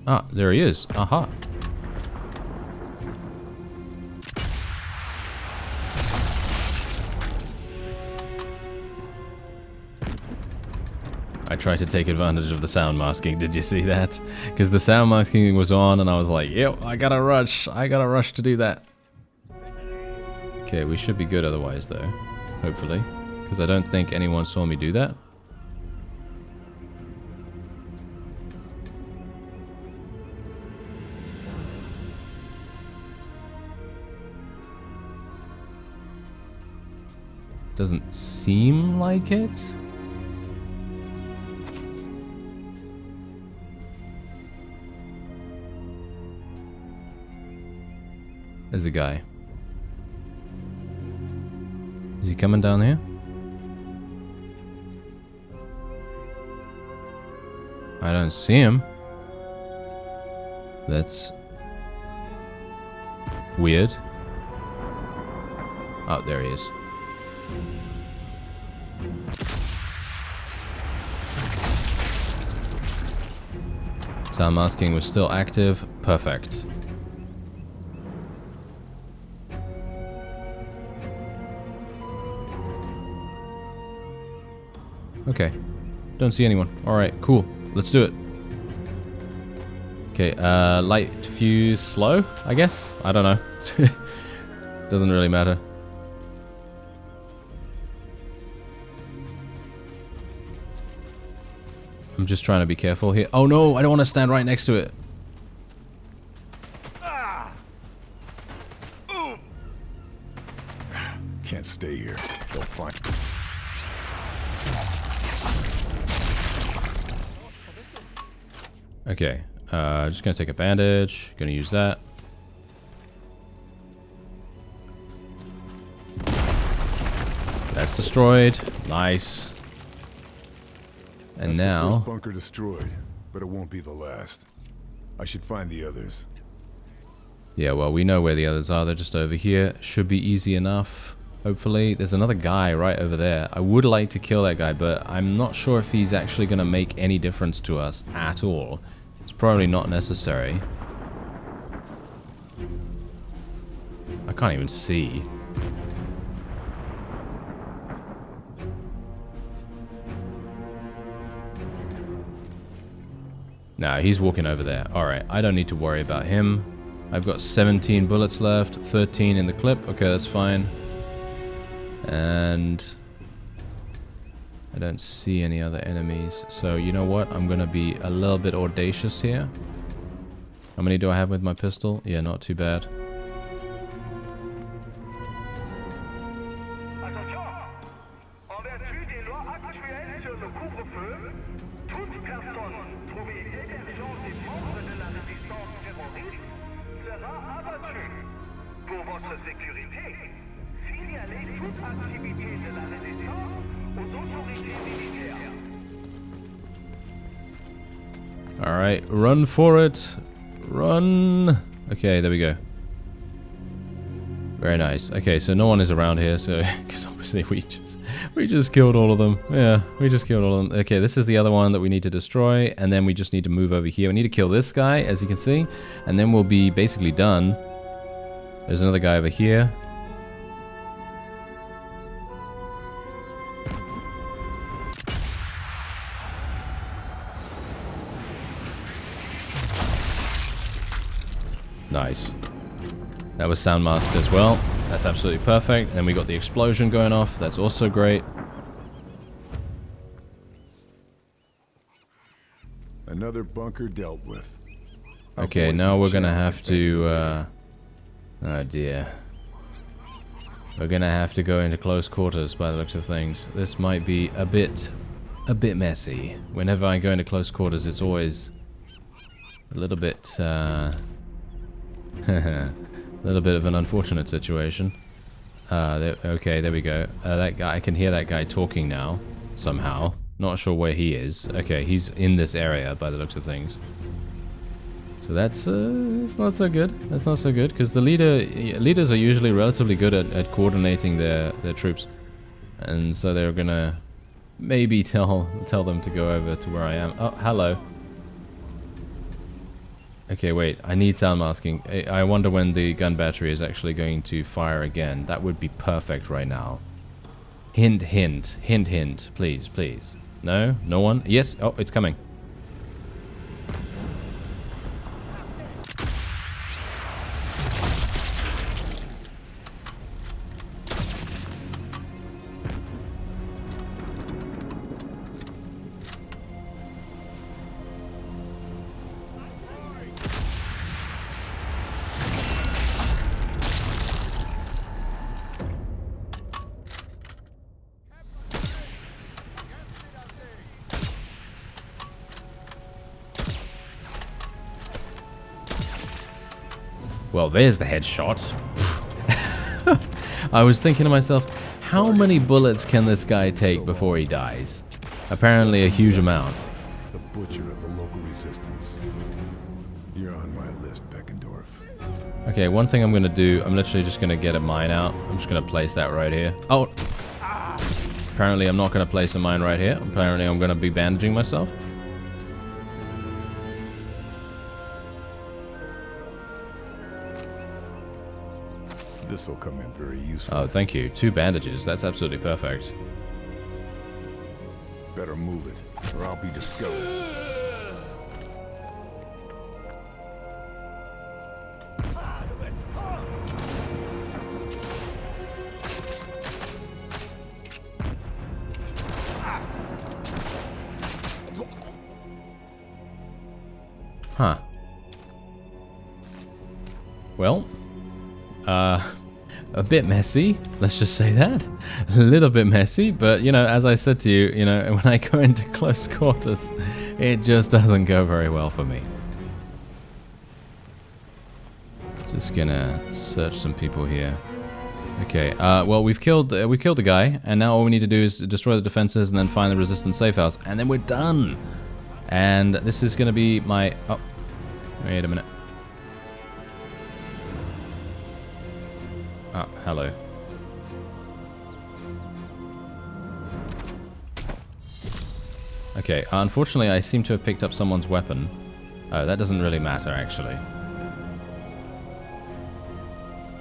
Ah, there he is. Aha. I tried to take advantage of the sound masking. Did you see that? Because the sound masking was on and I was like, yep, I gotta rush to do that. Okay, we should be good otherwise though. Hopefully. Because I don't think anyone saw me do that. Doesn't seem like it. There's a guy. Is he coming down here? I don't see him. That's weird. Oh, there he is. Sound masking was still active. Perfect. Okay. Don't see anyone. Alright, cool. Let's do it. Okay, light fuse slow, I guess? I don't know. Doesn't really matter. I'm just trying to be careful here. Oh no, I don't want to stand right next to it. Can't stay here. They'll find. Okay, just gonna take a bandage. Gonna use that. That's destroyed. Nice. And That's now the first bunker destroyed, but it won't be the last. I should find the others. yeah, well, we know where the others are. They're just over here. Should be easy enough. Hopefully. There's another guy right over there. I would like to kill that guy, but I'm not sure if he's actually going to make any difference to us at all. It's probably not necessary. I can't even see. Nah, he's walking over there. Alright, I don't need to worry about him. I've got 17 bullets left, 13 in the clip. Okay, that's fine. And I don't see any other enemies. So, you know what? I'm going to be a little bit audacious here. How many do I have with my pistol? Yeah, not too bad. Attention! En vertu des lois actuelles sur le couvre-feu, toute personne trouvée hébergeant des membres de la résistance terroriste sera abattue. Pour votre sécurité, signalez toute activité de la résistance aux autorités militaires. Alright, run for it. Run. Okay, there we go. Very nice. Okay, so no one is around here, so because obviously we just killed all of them. Yeah, we just killed all of them. Okay, this is the other one that we need to destroy, and then we just need to move over here. We need to kill this guy, as you can see, and then we'll be basically done. There's another guy over here. Nice. That was sound masked as well. That's absolutely perfect. Then we got the explosion going off. That's also great. Another bunker dealt with. Okay, now we're gonna have to, oh dear. We're gonna have to go into close quarters by the looks of things. This might be a bit messy. Whenever I go into close quarters, it's always a little bit, a little bit of an unfortunate situation. Okay, there we go. That guy, I can hear that guy talking now, somehow. Not sure where he is. Okay, he's in this area by the looks of things. So that's it's not so good. That's not so good because the leaders are usually relatively good at coordinating their troops, and so they're gonna maybe tell them to go over to where I am. Oh, hello. Okay, wait. I need sound masking. I wonder when the gun battery is actually going to fire again. That would be perfect right now. Hint, hint, hint, hint. Please, please. No, no one. Yes. Oh, it's coming. Well, there's the headshot. I was thinking to myself, how many bullets can this guy take before he dies? Apparently a huge amount. The butcher of the local resistance. You're on my list, Beckendorf. Okay, one thing I'm going to do, I'm literally just going to get a mine out. I'm just going to place that right here. Oh! Apparently I'm not going to place a mine right here. Apparently I'm going to be bandaging myself. This will come in very useful. Oh, thank you. 2 bandages. That's absolutely perfect. Better move it, or I'll be discovered. Huh. Well, a bit messy, let's just say that. A little bit messy, but, you know, as I said to you, you know, when I go into close quarters, it just doesn't go very well for me. Just gonna search some people here. Okay, well, we killed the guy, and now all we need to do is destroy the defenses and then find the resistance safe house, and then we're done! And this is gonna be my... Oh, wait a minute. Ah, hello. Okay, unfortunately I seem to have picked up someone's weapon. Oh, that doesn't really matter, actually.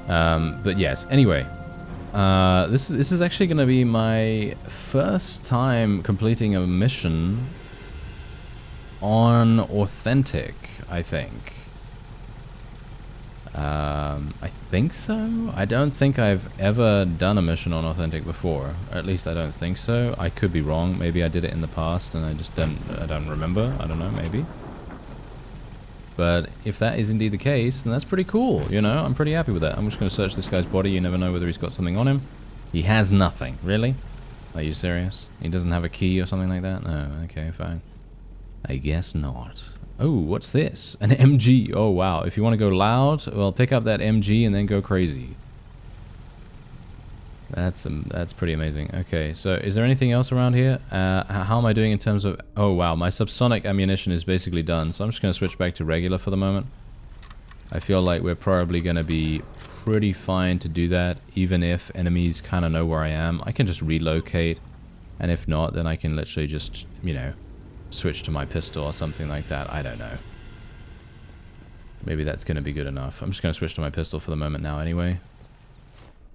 But yes, anyway. This is actually going to be my first time completing a mission on Authentic, I think. I think so? I don't think I've ever done a mission on Authentic before. Or at least I don't think so. I could be wrong. Maybe I did it in the past and I just don't remember. I don't know, maybe. But if that is indeed the case, then that's pretty cool, you know? I'm pretty happy with that. I'm just going to search this guy's body. You never know whether he's got something on him. He has nothing. Really? Are you serious? He doesn't have a key or something like that? No, okay, fine. I guess not. Oh, what's this? An MG. Oh, wow. If you want to go loud, well, pick up that MG and then go crazy. That's pretty amazing. Okay, so is there anything else around here? How am I doing in terms of... Oh, wow. My subsonic ammunition is basically done, so I'm just going to switch back to regular for the moment. I feel like we're probably going to be pretty fine to do that, even if enemies kind of know where I am. I can just relocate, and if not, then I can literally just, you know... switch to my pistol or something like that. I don't know. Maybe that's going to be good enough. I'm just going to switch to my pistol for the moment now anyway.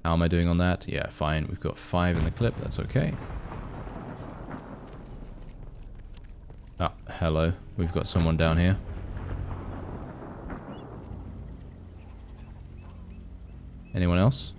How am I doing on that? Yeah, fine. We've got 5 in the clip. That's okay. Ah, hello. We've got someone down here. Anyone else?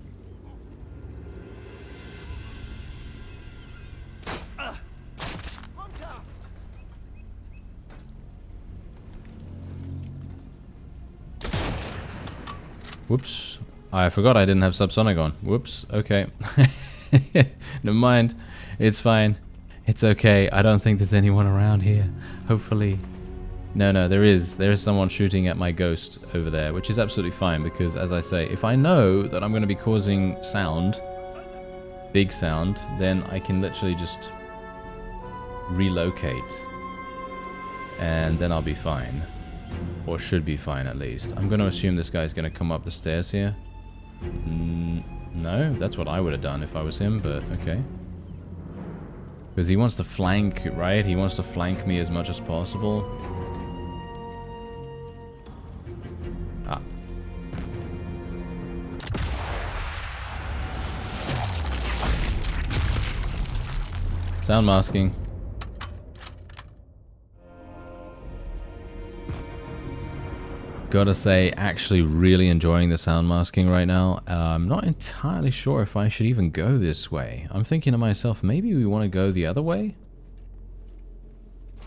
Whoops. I forgot I didn't have subsonic on. Whoops. Okay. Never mind. It's fine. It's okay. I don't think there's anyone around here. Hopefully. No, there is. There is someone shooting at my ghost over there, which is absolutely fine because, as I say, if I know that I'm going to be causing sound, big sound, then I can literally just relocate. And then I'll be fine. Or should be fine, at least. I'm going to assume this guy's going to come up the stairs here. No, that's what I would have done if I was him, but okay. Because he wants to flank, right? He wants to flank me as much as possible. Ah. Sound masking. Gotta say, actually really enjoying the sound masking right now. I'm not entirely sure if I should even go this way. I'm thinking to myself, maybe we want to go the other way?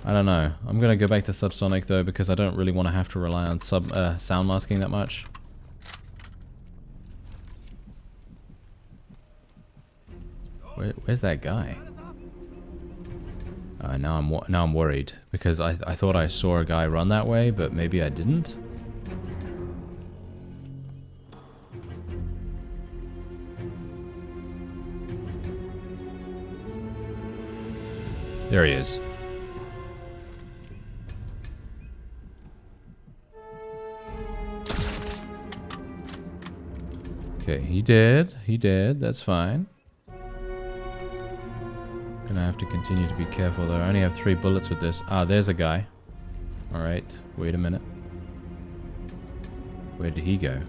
I don't know. I'm gonna go back to subsonic though, because I don't really want to have to rely on sound masking that much. Where's that guy? Now I'm worried, because I thought I saw a guy run that way, but maybe I didn't. There he is. Okay, he did. He did. That's fine. Gonna have to continue to be careful though. I only have 3 bullets with this. Ah, there's a guy. Alright, wait a minute. Where did he go?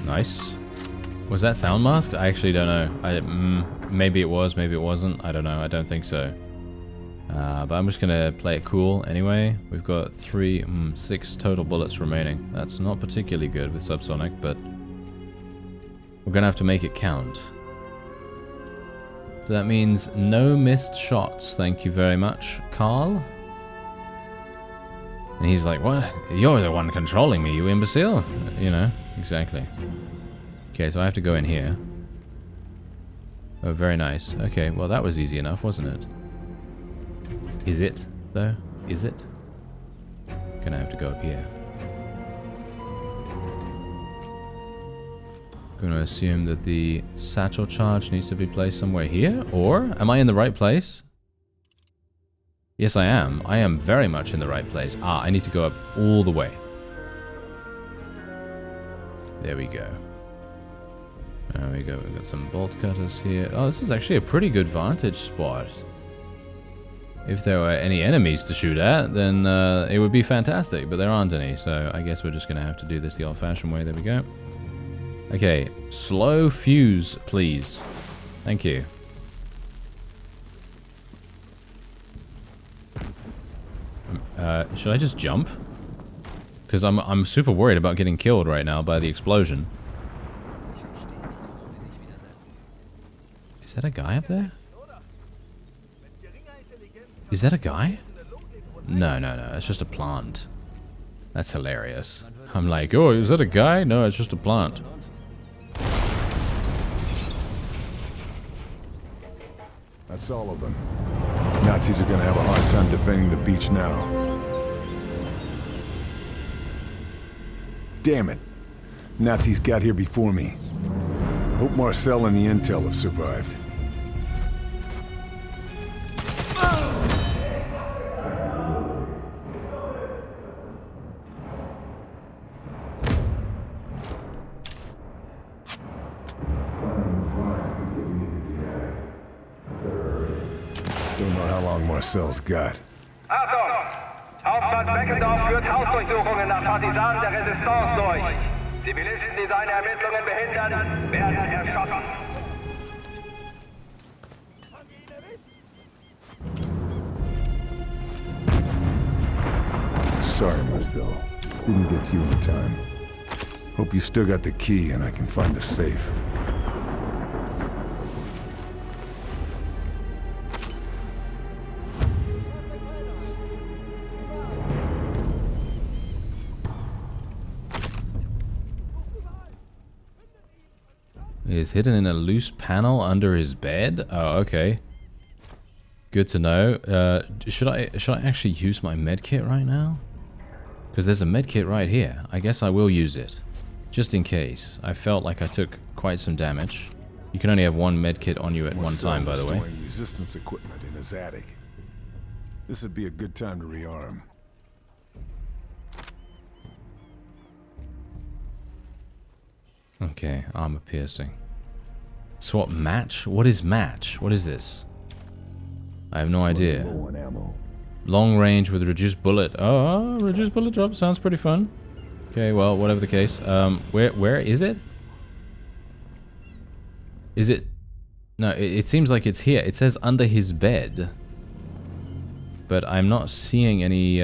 Nice. Was that sound masked? I actually don't know. Maybe it was, maybe it wasn't. I don't know. I don't think so. But I'm just gonna play it cool anyway. We've got 6 total bullets remaining. That's not particularly good with subsonic, but we're gonna have to make it count. So that means no missed shots. Thank you very much, Karl. And he's like, what? You're the one controlling me, you imbecile. You know, exactly. Okay, so I have to go in here. Oh, very nice. Okay, well that was easy enough, wasn't it? Is it, though? Is it? Gonna have to go up here. Gonna assume that the satchel charge needs to be placed somewhere here? Or, am I in the right place? Yes, I am. I am very much in the right place. Ah, I need to go up all the way. There we go. There we go. We've got some bolt cutters here. Oh, this is actually a pretty good vantage spot. If there were any enemies to shoot at, then it would be fantastic, but there aren't any, so I guess we're just going to have to do this the old-fashioned way. There we go. Okay, slow fuse, please. Thank you. Should I just jump? Because I'm super worried about getting killed right now by the explosion. Is that a guy up there? Is that a guy? No, it's just a plant. That's hilarious. I'm like, oh, is that a guy? No, it's just a plant. That's all of them. Nazis are gonna have a hard time defending the beach now. Damn it. Nazis got here before me. I hope Marcel and the intel have survived. Don't know how long Marcel's got. Achtung! Hauptmann Beckendorf führt Hausdurchsuchungen nach Partisanen der Resistance durch. Zivilisten, die seine Ermittlungen behindern, werden erschossen. Sorry, Marcel. Didn't get to you in time. Hope you still got the key and I can find the safe. Is hidden in a loose panel under his bed? Oh, okay. Good to know. Should I actually use my medkit right now? Because there's a medkit right here. I guess I will use it. Just in case. I felt like I took quite some damage. You can only have one medkit on you at one time, by the way. Storing resistance equipment in his attic. This would be a good time to rearm. Okay, armor piercing. Swap match? What is match? What is this? I have no idea. Long range with reduced bullet. Oh, reduced bullet drop sounds pretty fun. Okay, well, whatever the case. Where is it? Is it? No, it seems like it's here. It says under his bed. But I'm not seeing any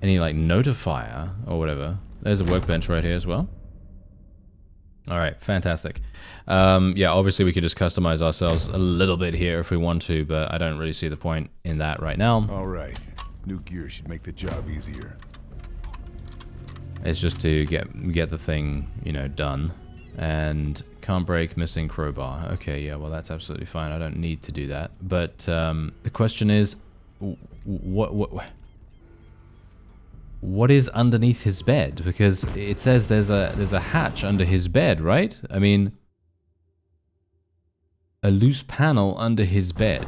like notifier or whatever. There's a workbench right here as well. Alright, fantastic. Yeah, obviously we could just customize ourselves a little bit here if we want to, but I don't really see the point in that right now. Alright, new gear should make the job easier. It's just to get the thing, you know, done. And can't break, missing crowbar. Okay, yeah, well that's absolutely fine. I don't need to do that. But the question is, what is underneath his bed? Because it says there's a hatch under his bed, right? I mean, a loose panel under his bed.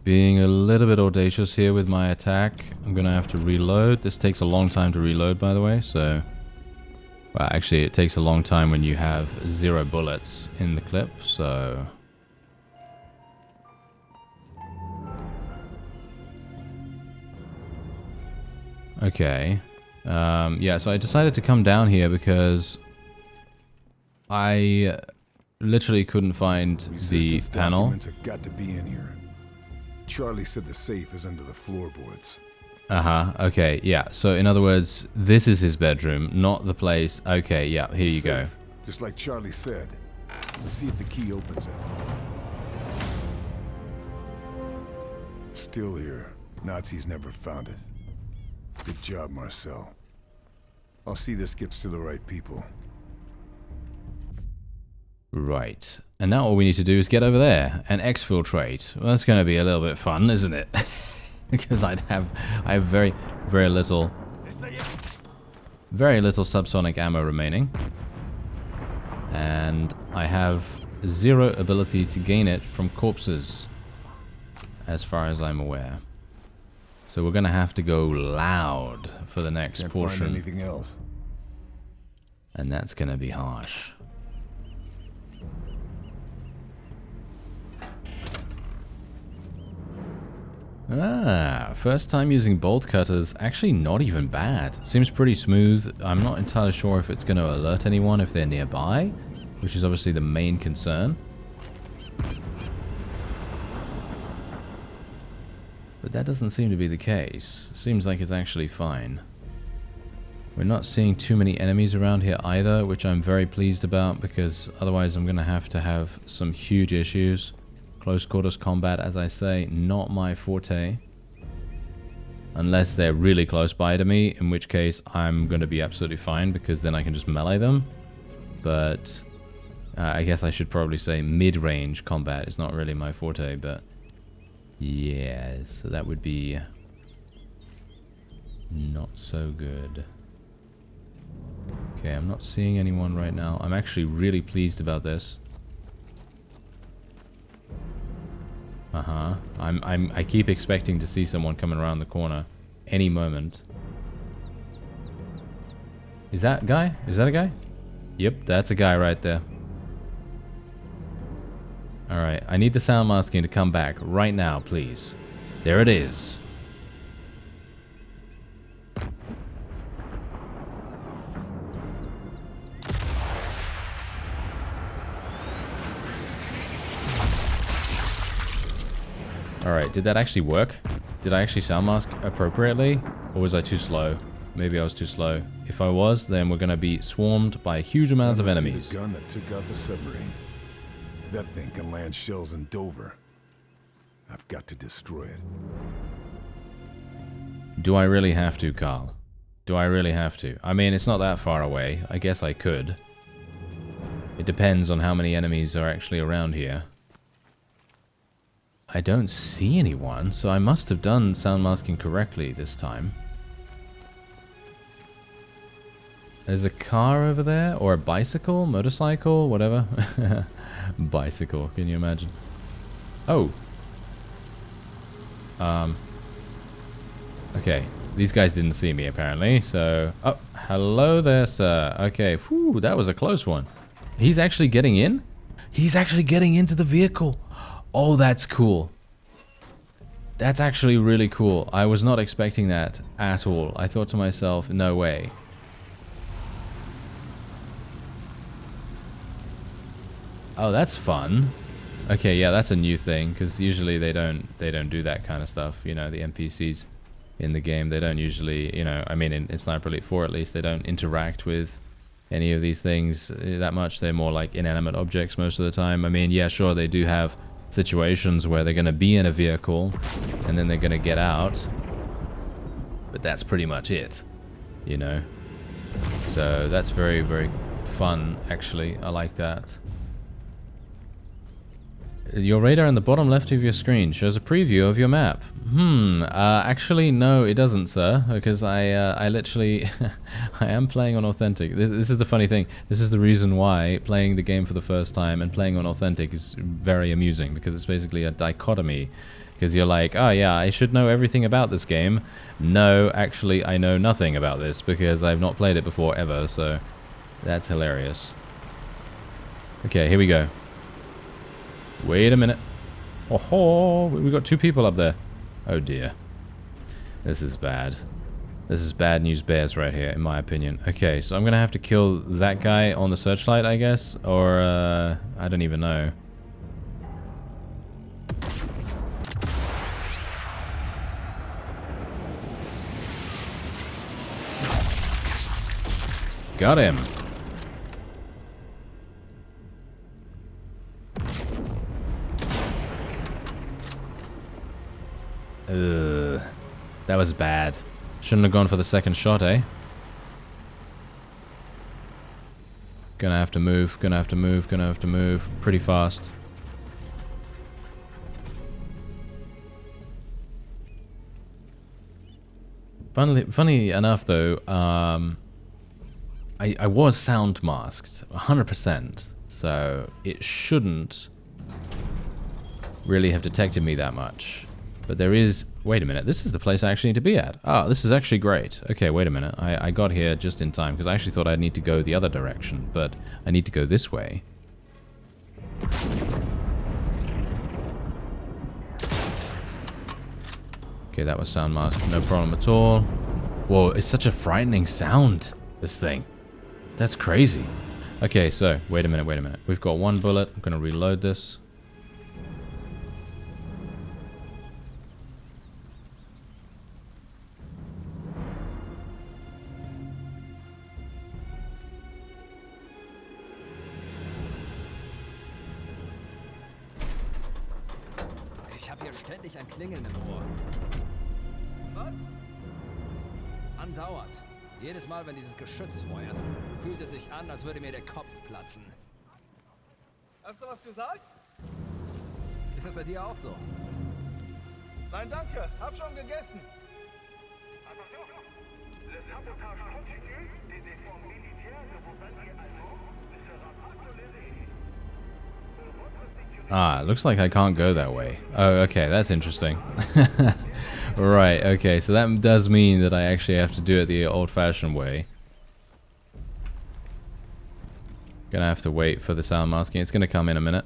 Being a little bit audacious here with my attack. I'm gonna have to reload. This takes a long time to reload, by the way, so... Well, actually, it takes a long time when you have 0 bullets in the clip, so... Okay. Yeah, so I decided to come down here because... I literally couldn't find the panel. Documents have got to be in here. Charlie said the safe is under the floorboards. Uh-huh, okay, yeah. So, in other words, this is his bedroom, not the place. Okay, yeah, here you go. Just like Charlie said. Let's see if the key opens it. Still here. Nazis never found it. Good job, Marcel. I'll see this gets to the right people. Right. And now all we need to do is get over there and exfiltrate. Well, that's going to be a little bit fun, isn't it? Because I have very little subsonic ammo remaining. And I have 0 ability to gain it from corpses, as far as I'm aware. So we're going to have to go loud for the next portion. Can't find anything else. And that's going to be harsh. Ah, first time using bolt cutters. Actually not even bad. Seems pretty smooth. I'm not entirely sure if it's going to alert anyone if they're nearby, which is obviously the main concern. But that doesn't seem to be the case. Seems like it's actually fine. We're not seeing too many enemies around here either, which I'm very pleased about, because otherwise I'm going to have some huge issues. Close quarters combat, as I say, not my forte. Unless they're really close by to me, in which case I'm going to be absolutely fine, because then I can just melee them. But I guess I should probably say mid-range combat is not really my forte, but yeah, so that would be not so good. Okay, I'm not seeing anyone right now. I'm actually really pleased about this. Uh-huh. I keep expecting to see someone coming around the corner any moment. Is that a guy? Is that a guy? Yep, that's a guy right there. Alright, I need the sound masking to come back right now, please. There it is. Alright, did that actually work? Did I actually sound mask appropriately? Or was I too slow? Maybe I was too slow. If I was, then we're gonna be swarmed by huge amounts of enemies. The gun that took out the submarine. That thing can land shells in Dover. I've got to destroy it. Do I really have to, Karl? Do I really have to? I mean, it's not that far away. I guess I could. It depends on how many enemies are actually around here. I don't see anyone, so I must have done sound masking correctly this time. There's a car over there, or a bicycle, motorcycle, whatever. Bicycle, can you imagine? Oh. Okay, these guys didn't see me apparently, so... Oh, hello there, sir. Okay, whew, that was a close one. He's actually getting in? He's actually getting into the vehicle. Oh, that's cool. That's actually really cool. I was not expecting that at all. I thought to myself, no way. Oh, that's fun. Okay, yeah, that's a new thing, because usually they don't do that kind of stuff. You know, the NPCs in the game, they don't usually, you know, I mean, in Sniper Elite 4 at least, they don't interact with any of these things that much. They're more like inanimate objects most of the time. I mean, yeah, sure, they do have situations where they're going to be in a vehicle and then they're going to get out, but that's pretty much it, you know. So that's very, very fun, actually. I like that. Your radar in the bottom left of your screen shows a preview of your map. Actually, no, it doesn't, sir, because I literally, I am playing on Authentic. This is the funny thing. This is the reason why playing the game for the first time and playing on Authentic is very amusing, because it's basically a dichotomy. Because you're like, oh yeah, I should know everything about this game. No, actually, I know nothing about this, because I've not played it before ever, so that's hilarious. Okay, here we go. Wait a minute. Oh, we got two people up there. Oh dear. This is bad. This is bad news bears right here, in my opinion. Okay, so I'm gonna have to kill that guy on the searchlight, I guess? Or, I don't even know. Got him. That was bad. Shouldn't have gone for the second shot, eh? Gonna have to move, gonna have to move, gonna have to move pretty fast. Funny enough, though, I was sound masked 100%, so it shouldn't really have detected me that much. But there is... Wait a minute, this is the place I actually need to be at. Ah, this is actually great. Okay, wait a minute. I got here just in time, because I actually thought I'd need to go the other direction, but I need to go this way. Okay, that was sound mask. No problem at all. Whoa, it's such a frightening sound, this thing. That's crazy. Okay, so, wait a minute, wait a minute. We've got one bullet. I'm going to reload this. Ich habe hier ständig ein Klingeln im Ohr. Was? Andauernd. Jedes Mal, wenn dieses Geschütz feuert, fühlt es sich an, als würde mir der Kopf platzen. Hast du was gesagt? Ist das bei dir auch so? Nein, danke. Hab schon gegessen. Attention! Le sabotage continue des efforts militaires de vos alliés allemands ne sera pas toléré. Ah, looks like I can't go that way. Oh, okay, that's interesting. Right, okay, so that does mean that I actually have to do it the old-fashioned way. Gonna have to wait for the sound masking. It's gonna come in a minute.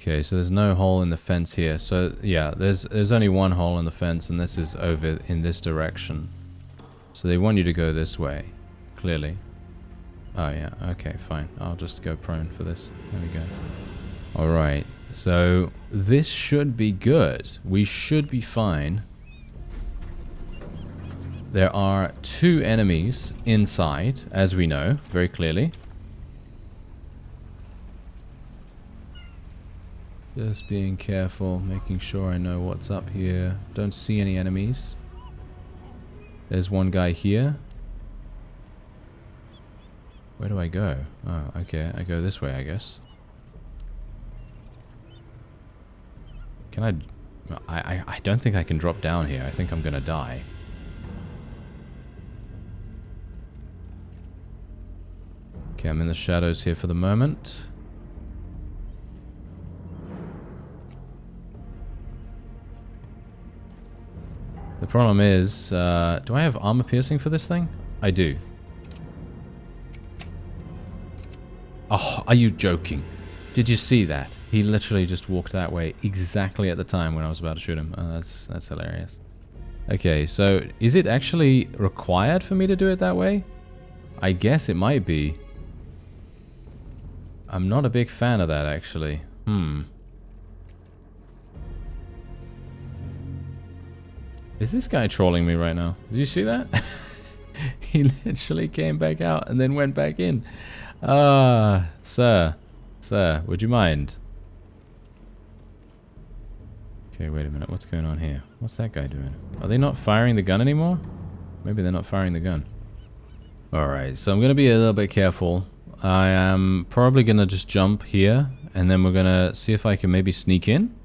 Okay, so there's no hole in the fence here. So yeah, there's only one hole in the fence, and this is over in this direction. So they want you to go this way, clearly. Oh yeah, okay, fine. I'll just go prone for this. There we go. Alright, so this should be good. We should be fine. There are 2 enemies inside, as we know, very clearly. Just being careful, making sure I know what's up here. Don't see any enemies. There's one guy here. Where do I go? Oh, okay, I go this way, I guess. Can I don't think I can drop down here. I think I'm gonna die. Okay, I'm in the shadows here for the moment. The problem is, do I have armor piercing for this thing? I do. Oh, are you joking? Did you see that? He literally just walked that way exactly at the time when I was about to shoot him. Oh, that's hilarious. Okay, so is it actually required for me to do it that way? I guess it might be. I'm not a big fan of that, actually. Is this guy trolling me right now? Did you see that? He literally came back out and then went back in. Sir, would you mind? Okay, wait a minute. What's going on here? What's that guy doing? Are they not firing the gun anymore? Maybe they're not firing the gun. Alright, so I'm going to be a little bit careful. I am probably going to just jump here, and then we're going to see if I can maybe sneak in.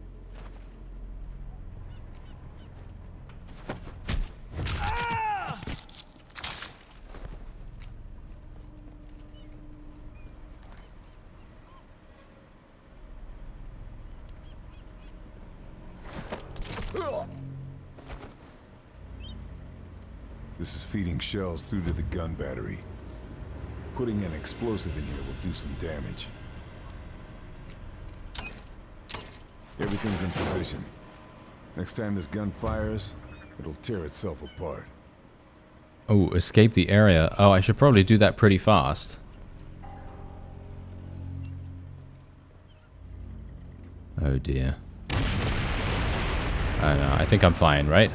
This is feeding shells through to the gun battery. Putting an explosive in here will do some damage. Everything's in position. Next time this gun fires, it'll tear itself apart. Oh, escape the area. Oh, I should probably do that pretty fast. Oh dear. I don't know. I think I'm fine, right?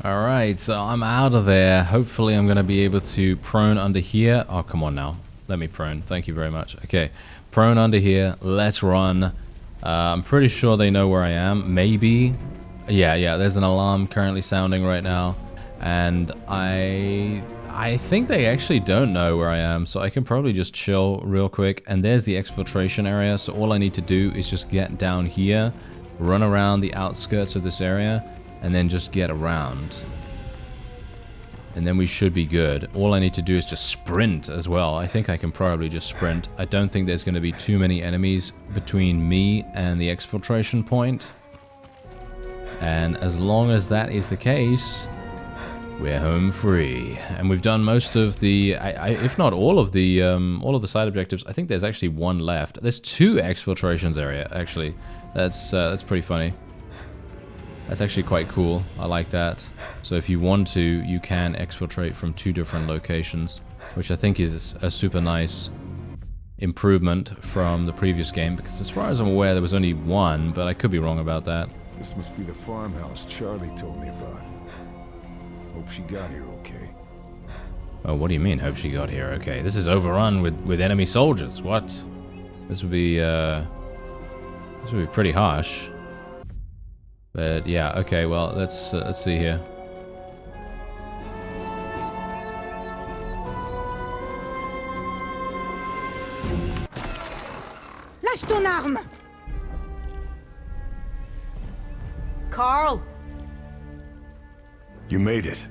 Alright, so I'm out of there. Hopefully I'm going to be able to prone under here. Oh, come on now. Let me prone. Thank you very much. Okay, prone under here. Let's run. I'm pretty sure they know where I am. Maybe. Yeah, there's an alarm currently sounding right now. And I think they actually don't know where I am, so I can probably just chill real quick. And there's the exfiltration area, so all I need to do is just get down here, run around the outskirts of this area, and then just get around. And then we should be good. All I need to do is just sprint as well. I think I can probably just sprint. I don't think there's going to be too many enemies between me and the exfiltration point. And as long as that is the case, we're home free. And we've done most of the, if not all of the side objectives. I think there's actually one left. There's 2 exfiltrations area, actually. That's pretty funny. That's actually quite cool. I like that. So if you want to, you can exfiltrate from 2 different locations, which I think is a super nice improvement from the previous game, because as far as I'm aware, there was only 1, but I could be wrong about that. This must be the farmhouse Charlie told me about. Hope she got here okay. Oh, what do you mean, hope she got here okay? This is overrun with enemy soldiers. What? This would be pretty harsh. But yeah, okay, well, let's see here. Lâche ton arme! Karl! You made it.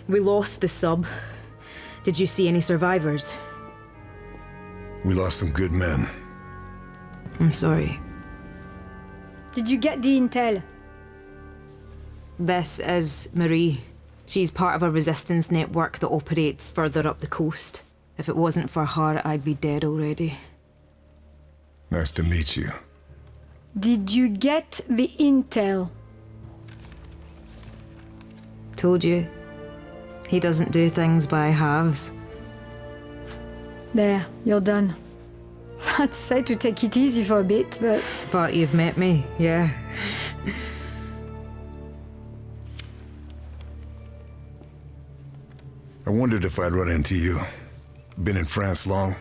We lost the sub. Did you see any survivors? We lost some good men. I'm sorry. Did you get the intel? This is Marie. She's part of a resistance network that operates further up the coast. If it wasn't for her, I'd be dead already. Nice to meet you. Did you get the intel? Told you. He doesn't do things by halves. There, you're done. I'd say to take it easy for a bit, but... But you've met me, yeah. I wondered if I'd run into you. Been in France long?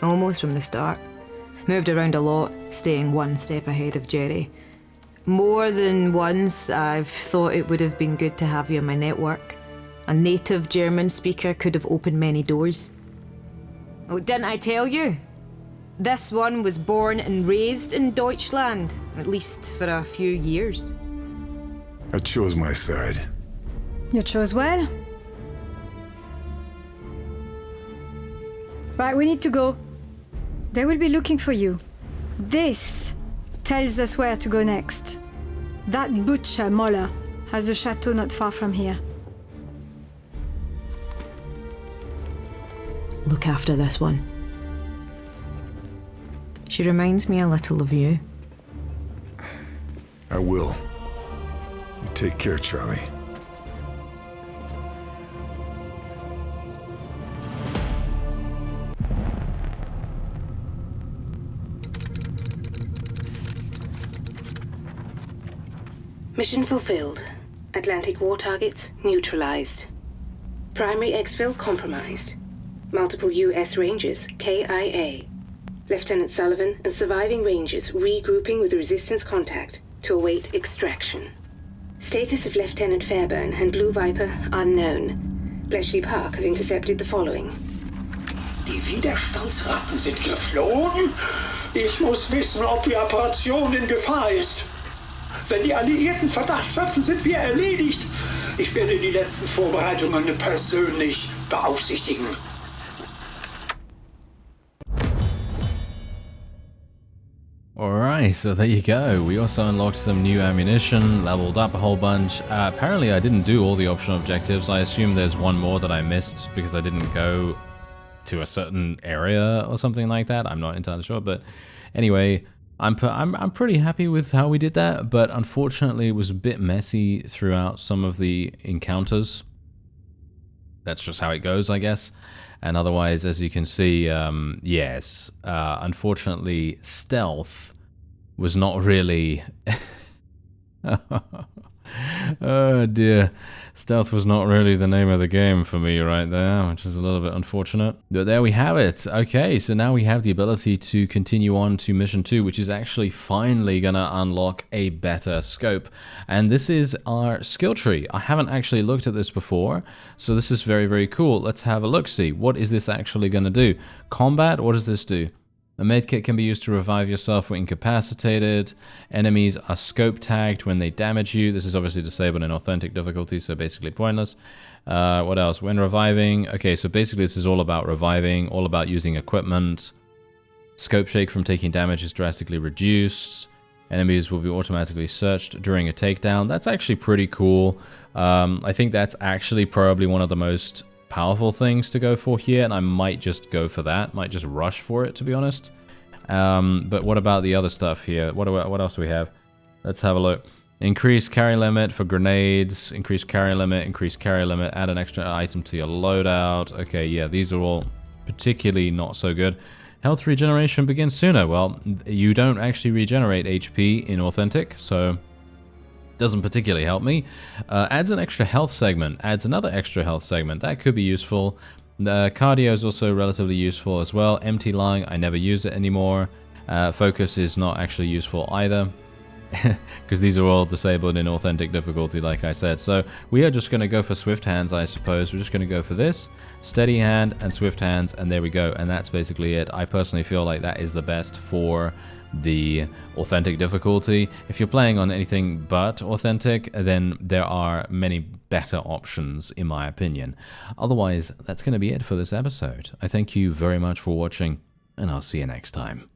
Almost from the start. Moved around a lot, staying one step ahead of Jerry. More than once, I've thought it would have been good to have you in my network. A native German speaker could have opened many doors. Oh, didn't I tell you? This one was born and raised in Deutschland, at least for a few years. I chose my side. You chose well. Right, we need to go. They will be looking for you. This tells us where to go next. That butcher, Moller, has a chateau not far from here. Look after this one. She reminds me a little of you. I will. You take care, Charlie. Mission fulfilled. Atlantic war targets neutralized. Primary exfil compromised. Multiple U.S. Rangers KIA. Lieutenant Sullivan and surviving Rangers regrouping with the Resistance contact to await extraction. Status of Lieutenant Fairburne and Blue Viper unknown. Bletchley Park have intercepted the following. Die Widerstandsratten sind geflohen? Ich muss wissen, ob die Operation in Gefahr ist. Wenn die Alliierten Verdacht schöpfen, sind wir erledigt. Ich werde die letzten Vorbereitungen persönlich beaufsichtigen. Alright, so there you go. We also unlocked some new ammunition, leveled up a whole bunch. Apparently I didn't do all the optional objectives. I assume there's one more that I missed because I didn't go to a certain area or something like that. I'm not entirely sure, but anyway, I'm pretty happy with how we did that, but unfortunately it was a bit messy throughout some of the encounters. That's just how it goes, I guess. And otherwise, as you can see, yes, unfortunately, stealth was not really... Oh dear, stealth was not really the name of the game for me right there, which is a little bit unfortunate. But there we have it. Okay, so now we have the ability to continue on to mission 2, which is actually finally gonna unlock a better scope. And this is our skill tree. I haven't actually looked at this before, so this is very, very cool. Let's have a look-see. What is this actually gonna do? Combat, what does this do? A medkit can be used to revive yourself when incapacitated. Enemies are scope tagged when they damage you. This is obviously disabled in authentic difficulty, so basically pointless. What else? When reviving. Okay, so basically this is all about reviving, all about using equipment. Scope shake from taking damage is drastically reduced. Enemies will be automatically searched during a takedown. That's actually pretty cool. I think that's actually probably one of the most powerful things to go for here, and I might just go for that. Might just rush for it, to be honest. But what about the other stuff here? What else do we have? Let's have a look. Increase carry limit for grenades. Increase carry limit. Increase carry limit. Add an extra item to your loadout. Okay, yeah, these are all particularly not so good. Health regeneration begins sooner. Well, you don't actually regenerate HP in authentic, so doesn't particularly help me. Adds an extra health segment, adds another extra health segment. That could be useful. Cardio is also relatively useful as well. Empty lung, I never use it anymore. Focus is not actually useful either, because these are all disabled in authentic difficulty, like I said. So we are just going to go for swift hands, I suppose. We're just going to go for this, steady hand and swift hands, and there we go. And that's basically it. I personally feel like that is the best for the authentic difficulty. If you're playing on anything but authentic, then there are many better options, in my opinion. Otherwise, that's going to be it for this episode. I thank you very much for watching, and I'll see you next time.